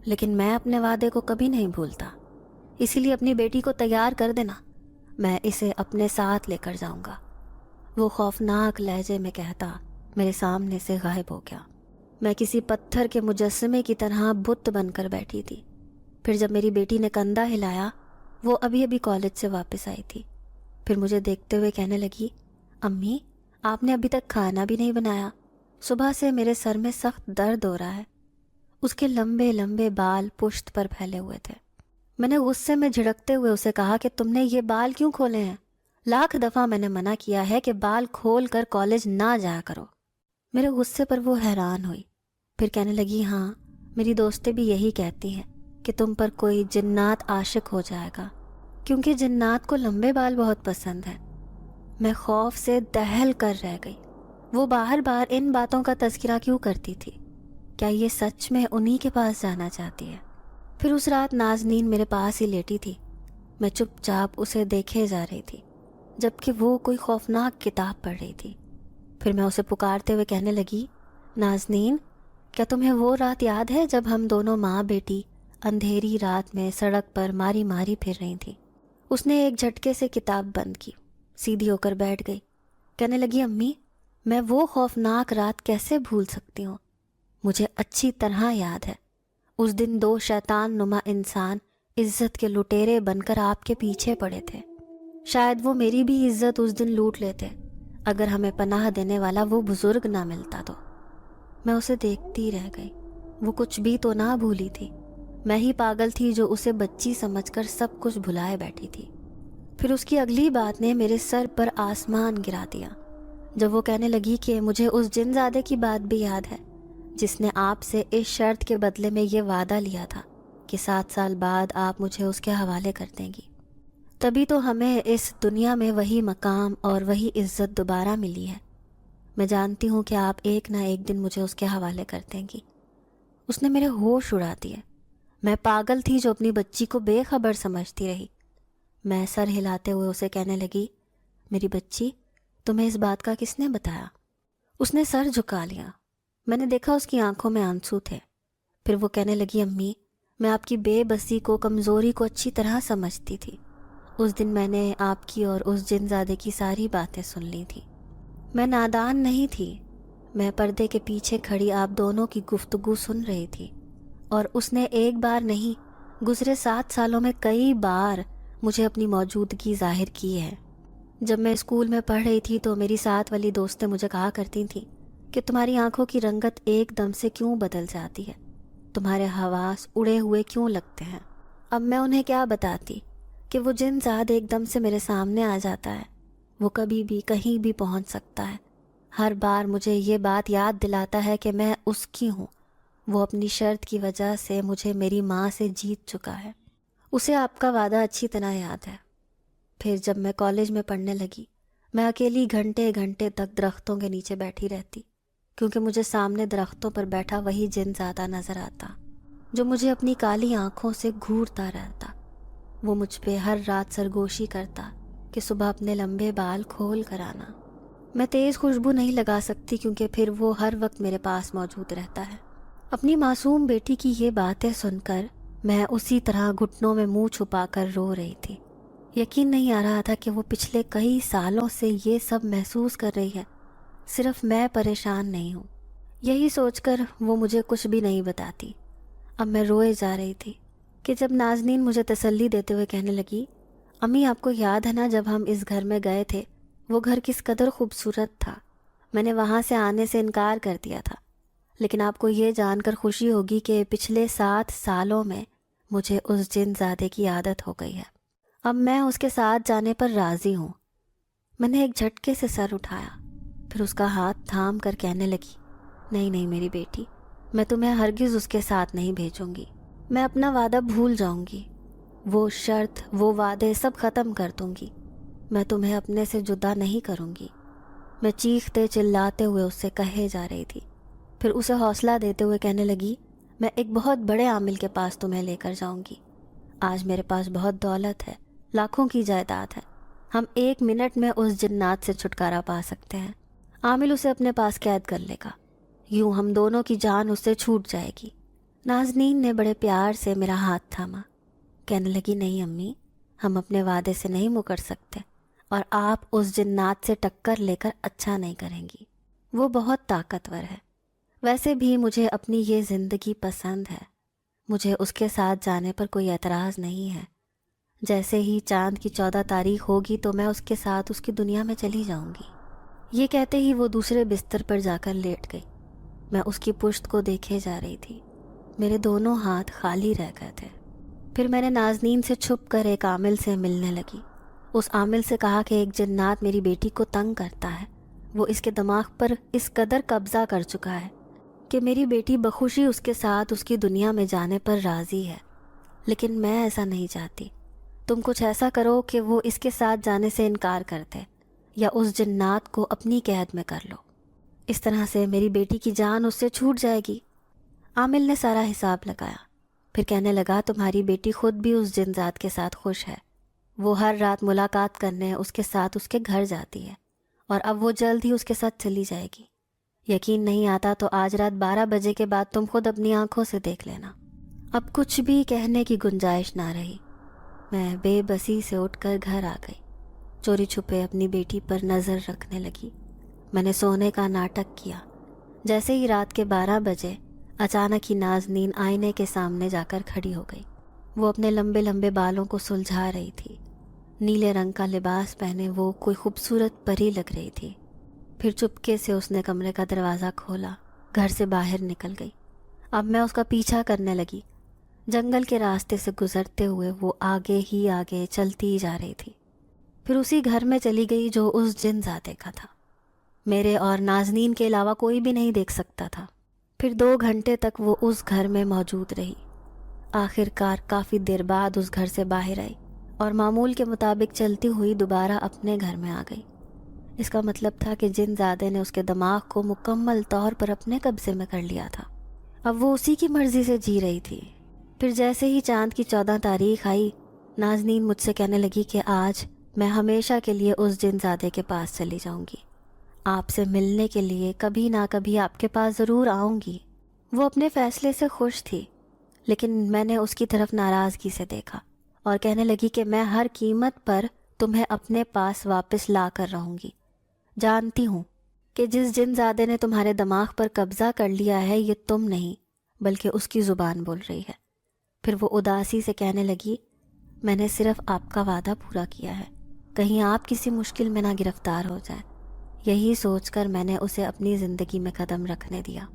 لیکن میں اپنے وعدے کو کبھی نہیں بھولتا. اسی لیے اپنی بیٹی کو تیار کر دینا، میں اسے اپنے ساتھ لے کر جاؤں گا. وہ خوفناک لہجے میں کہتا میرے سامنے سے غائب ہو گیا. میں کسی پتھر کے مجسمے کی طرح بت بن کر بیٹھی تھی. پھر جب میری بیٹی نے کندھا ہلایا، وہ ابھی کالج سے واپس آئی تھی. پھر مجھے دیکھتے ہوئے کہنے لگی، امی آپ نے ابھی تک کھانا بھی نہیں بنایا، صبح سے میرے سر میں سخت درد ہو رہا ہے. اس کے لمبے لمبے بال پشت پر پھیلے ہوئے تھے. میں نے غصے میں جھڑکتے ہوئے اسے کہا کہ تم نے یہ بال کیوں کھولے ہیں؟ لاکھ دفعہ میں نے منع کیا ہے کہ بال کھول کر کالج نہ جایا کرو. میرے غصے پر وہ حیران ہوئی. پھر کہنے لگی، ہاں میری دوستیں بھی یہی کہتی ہیں کہ تم پر کوئی جنات عاشق ہو جائے گا، کیونکہ جنات کو لمبے بال بہت پسند ہیں. میں خوف سے دہل کر رہ گئی. وہ بار بار ان باتوں کا تذکرہ کیوں کرتی تھی؟ کیا یہ سچ میں انہی کے پاس جانا چاہتی ہے؟ پھر اس رات نازنین میرے پاس ہی لیٹی تھی. میں چپ چاپ اسے دیکھے جا رہی تھی جبکہ وہ کوئی خوفناک کتاب پڑھ رہی تھی. پھر میں اسے پکارتے ہوئے کہنے لگی، نازنین کیا تمہیں وہ رات یاد ہے جب ہم دونوں ماں بیٹی اندھیری رات میں سڑک پر ماری ماری پھر رہی تھی؟ اس نے ایک جھٹکے سے کتاب بند کی، سیدھی ہو کر بیٹھ گئی. کہنے لگی، امی میں وہ خوفناک رات کیسے بھول سکتی ہوں؟ مجھے اچھی طرح یاد ہے. اس دن 2 شیطان نما انسان عزت کے لٹیرے بن کر آپ کے پیچھے پڑے تھے. شاید وہ میری بھی عزت اس دن لوٹ لیتے اگر ہمیں پناہ دینے والا وہ بزرگ نہ ملتا تو. میں اسے دیکھتی رہ گئی. وہ کچھ بھی تو نہ بھولی تھی. میں ہی پاگل تھی جو اسے بچی سمجھ کر سب کچھ بھلائے بیٹھی تھی. پھر اس کی اگلی بات نے میرے سر پر آسمان گرا دیا جب وہ کہنے لگی کہ مجھے اس جن زادے کی بات بھی یاد ہے جس نے آپ سے اس شرط کے بدلے میں یہ وعدہ لیا تھا کہ 7 سال بعد آپ مجھے اس کے حوالے کر دیں گی. تبھی تو ہمیں اس دنیا میں وہی مقام اور وہی عزت دوبارہ ملی ہے. میں جانتی ہوں کہ آپ ایک نہ ایک دن مجھے اس کے حوالے کر دیں گی. اس نے میرے ہوش اڑا دیے. میں پاگل تھی جو اپنی بچی کو بے خبر سمجھتی رہی. میں سر ہلاتے ہوئے اسے کہنے لگی، میری بچی تمہیں اس بات کا کس نے بتایا؟ اس نے سر جھکا لیا. میں نے دیکھا اس کی آنکھوں میں آنسو تھے. پھر وہ کہنے لگی، امی میں آپ کی بے بسی کو، کمزوری کو اچھی طرح سمجھتی تھی. اس دن میں نے آپ کی اور اس جن زادے کی ساری باتیں سن لی تھی. میں نادان نہیں تھی. میں پردے کے پیچھے کھڑی آپ دونوں کی گفتگو سن رہی تھی، اور اس نے ایک بار نہیں گزرے 7 سالوں میں کئی بار مجھے اپنی موجودگی ظاہر کی ہے. جب میں اسکول میں پڑھ رہی تھی تو میری ساتھ والی دوستیں مجھے کہا کرتی تھیں کہ تمہاری آنکھوں کی رنگت ایک دم سے کیوں بدل جاتی ہے، تمہارے حواس اڑے ہوئے کیوں لگتے ہیں. اب میں انہیں کیا بتاتی کہ وہ جن زاد ایک دم سے میرے سامنے آ جاتا ہے. وہ کبھی بھی کہیں بھی پہنچ سکتا ہے. ہر بار مجھے یہ بات یاد دلاتا ہے کہ میں اس کی ہوں. وہ اپنی شرط کی وجہ سے مجھے میری ماں سے جیت چکا ہے. اسے آپ کا وعدہ اچھی طرح یاد ہے. پھر جب میں کالج میں پڑھنے لگی، میں اکیلی گھنٹے گھنٹے تک درختوں کے نیچے بیٹھی رہتی، کیونکہ مجھے سامنے درختوں پر بیٹھا وہی جن زادہ نظر آتا جو مجھے اپنی کالی آنکھوں سے گھورتا رہتا. وہ مجھ پہ ہر رات سرگوشی کرتا کہ صبح اپنے لمبے بال کھول کر آنا. میں تیز خوشبو نہیں لگا سکتی کیونکہ پھر وہ ہر وقت میرے پاس موجود رہتا ہے. اپنی معصوم بیٹی کی یہ باتیں سن کر میں اسی طرح گھٹنوں میں منہ چھپا کر رو رہی تھی. یقین نہیں آ رہا تھا کہ وہ پچھلے کئی سالوں سے یہ سب محسوس کر رہی ہے، صرف میں پریشان نہیں ہوں. یہی سوچ کر وہ مجھے کچھ بھی نہیں بتاتی. اب میں روئے جا رہی تھی کہ جب نازنین مجھے تسلی دیتے ہوئے کہنے لگی، امی آپ کو یاد ہے نا جب ہم اس گھر میں گئے تھے، وہ گھر کس قدر خوبصورت تھا. میں نے وہاں سے آنے سے انکار کر دیا تھا، لیکن آپ کو یہ جان کر خوشی ہوگی کہ پچھلے 7 سالوں میں مجھے اس جن زادے کی عادت ہو گئی ہے. اب میں اس کے ساتھ جانے پر راضی ہوں. میں نے ایک جھٹکے سے سر اٹھایا، پھر اس کا ہاتھ تھام کر کہنے لگی، نہیں نہیں میری بیٹی، میں تمہیں ہرگز اس کے ساتھ نہیں بھیجوں گی. میں اپنا وعدہ بھول جاؤں گی. وہ شرط، وہ وعدے سب ختم کر دوں گی. میں تمہیں اپنے سے جدا نہیں کروں گی. میں چیختے چلاتے ہوئے اس سے کہے جا رہی تھی، پھر اسے حوصلہ دیتے ہوئے کہنے لگی، میں ایک بہت بڑے عامل کے پاس تمہیں لے کر جاؤں گی۔ آج میرے پاس بہت دولت ہے، لاکھوں کی جائیداد ہے، ہم 1 منٹ میں اس جنات سے چھٹکارا پا سکتے ہیں۔ عامل اسے اپنے پاس قید کر لے گا، یوں ہم دونوں کی جان اس سے چھوٹ جائے گی۔ نازنین نے بڑے پیار سے میرا ہاتھ تھاما، کہنے لگی، نہیں امی، ہم اپنے وعدے سے نہیں مکر سکتے، اور آپ اس جنات سے ٹکر لے کر اچھا نہیں کریں گی، وہ بہت طاقتور ہے۔ ویسے بھی مجھے اپنی یہ زندگی پسند ہے، مجھے اس کے ساتھ جانے پر کوئی اعتراض نہیں ہے۔ جیسے ہی چاند کی 14 تاریخ ہوگی تو میں اس کے ساتھ اس کی دنیا میں چلی جاؤں گی۔ یہ کہتے ہی وہ دوسرے بستر پر جا کر لیٹ گئی۔ میں اس کی پشت کو دیکھے جا رہی تھی، میرے دونوں ہاتھ خالی رہ گئے تھے۔ پھر میں نے نازنین سے چھپ کر ایک عامل سے ملنے لگی۔ اس عامل سے کہا کہ ایک جنات میری بیٹی کو تنگ کرتا ہے، وہ اس کے دماغ پر اس قدر قبضہ کر چکا ہے کہ میری بیٹی بخوشی اس کے ساتھ اس کی دنیا میں جانے پر راضی ہے، لیکن میں ایسا نہیں چاہتی۔ تم کچھ ایسا کرو کہ وہ اس کے ساتھ جانے سے انکار کر دے، یا اس جنات کو اپنی قید میں کر لو، اس طرح سے میری بیٹی کی جان اس سے چھوٹ جائے گی۔ عامل نے سارا حساب لگایا، پھر کہنے لگا، تمہاری بیٹی خود بھی اس جنزاد کے ساتھ خوش ہے، وہ ہر رات ملاقات کرنے اس کے ساتھ اس کے گھر جاتی ہے، اور اب وہ جلد ہی اس کے ساتھ چلی جائے گی۔ یقین نہیں آتا تو آج رات 12 بجے کے بعد تم خود اپنی آنکھوں سے دیکھ لینا۔ اب کچھ بھی کہنے کی گنجائش نہ رہی۔ میں بے بسی سے اٹھ کر گھر آ گئی، چوری چھپے اپنی بیٹی پر نظر رکھنے لگی۔ میں نے سونے کا ناٹک کیا۔ جیسے ہی رات کے 12 بجے اچانک ہی نازنین آئینے کے سامنے جا کر کھڑی ہو گئی۔ وہ اپنے لمبے لمبے بالوں کو سلجھا رہی تھی، نیلے رنگ کا لباس پہنے وہ کوئی خوبصورت پری لگ رہی تھی۔ پھر چپکے سے اس نے کمرے کا دروازہ کھولا، گھر سے باہر نکل گئی۔ اب میں اس کا پیچھا کرنے لگی۔ جنگل کے راستے سے گزرتے ہوئے وہ آگے ہی آگے چلتی ہی جا رہی تھی۔ پھر اسی گھر میں چلی گئی جو اس جنزادے کا تھا۔ میرے اور نازنین کے علاوہ کوئی بھی نہیں دیکھ سکتا تھا۔ پھر 2 گھنٹے تک وہ اس گھر میں موجود رہی۔ آخر کار کافی دیر بعد اس گھر سے باہر آئی اور معمول کے مطابق چلتی ہوئی دوبارہ اپنے گھر میں آ گئی۔ اس کا مطلب تھا کہ جنزادے نے اس کے دماغ کو مکمل طور پر اپنے قبضے میں کر لیا تھا۔ اب وہ اسی کی مرضی سے جی رہی تھی۔ پھر جیسے ہی چاند کی 14 تاریخ آئی، نازنین مجھ سے کہنے لگی کہ آج میں ہمیشہ کے لیے اس جنزادے کے پاس چلی جاؤں گی، آپ سے ملنے کے لیے کبھی نہ کبھی آپ کے پاس ضرور آؤں گی۔ وہ اپنے فیصلے سے خوش تھی، لیکن میں نے اس کی طرف ناراضگی سے دیکھا اور کہنے لگی کہ میں ہر قیمت پر تمہیں اپنے پاس واپس لا کر رہوں گی۔ جانتی ہوں کہ جس جنزادے نے تمہارے دماغ پر قبضہ کر لیا ہے یہ تم نہیں بلکہ اس کی زبان بول رہی ہے۔ پھر وہ اداسی سے کہنے لگی، میں نے صرف آپ کا وعدہ پورا کیا ہے، کہیں آپ کسی مشکل میں نہ گرفتار ہو جائیں۔ یہی سوچ کر میں نے اسے اپنی زندگی میں قدم رکھنے دیا۔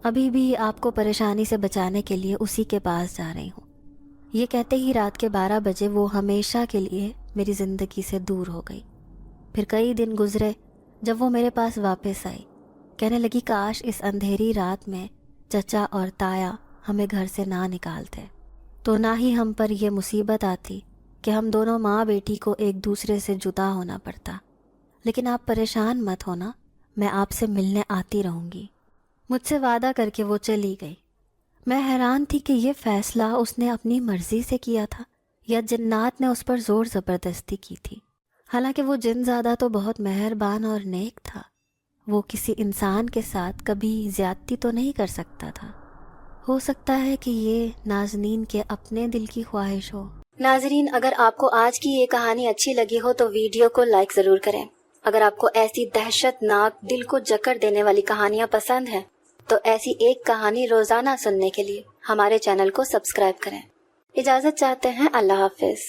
ابھی بھی آپ کو پریشانی سے بچانے کے لیے اسی کے پاس جا رہی ہوں۔ یہ کہتے ہی رات کے 12 بجے وہ ہمیشہ کے لیے میری زندگی سے دور ہو گئی۔ پھر کئی دن گزرے جب وہ میرے پاس واپس آئی، کہنے لگی کاش اس اندھیری رات میں چچا اور تایا ہمیں گھر سے نہ نکالتے، تو نہ ہی ہم پر یہ مصیبت آتی کہ ہم دونوں ماں بیٹی کو ایک دوسرے سے جدا ہونا پڑتا۔ لیکن آپ پریشان مت ہونا، میں آپ سے ملنے آتی رہوں گی۔ مجھ سے وعدہ کر کے وہ چلی گئی۔ میں حیران تھی کہ یہ فیصلہ اس نے اپنی مرضی سے کیا تھا یا جنات نے اس پر زور زبردستی کی تھی۔ حالانکہ وہ جنزادہ تو بہت مہربان اور نیک تھا، وہ کسی انسان کے ساتھ کبھی زیادتی تو نہیں کر سکتا تھا۔ ہو سکتا ہے کہ یہ نازنین کے اپنے دل کی خواہش ہو۔ ناظرین، اگر آپ کو آج کی یہ کہانی اچھی لگی ہو تو ویڈیو کو لائک ضرور کریں۔ اگر آپ کو ایسی دہشت ناک دل کو جکڑ دینے والی کہانیاں پسند ہیں تو ایسی ایک کہانی روزانہ سننے کے لیے ہمارے چینل کو سبسکرائب کریں۔ اجازت چاہتے ہیں، اللہ حافظ۔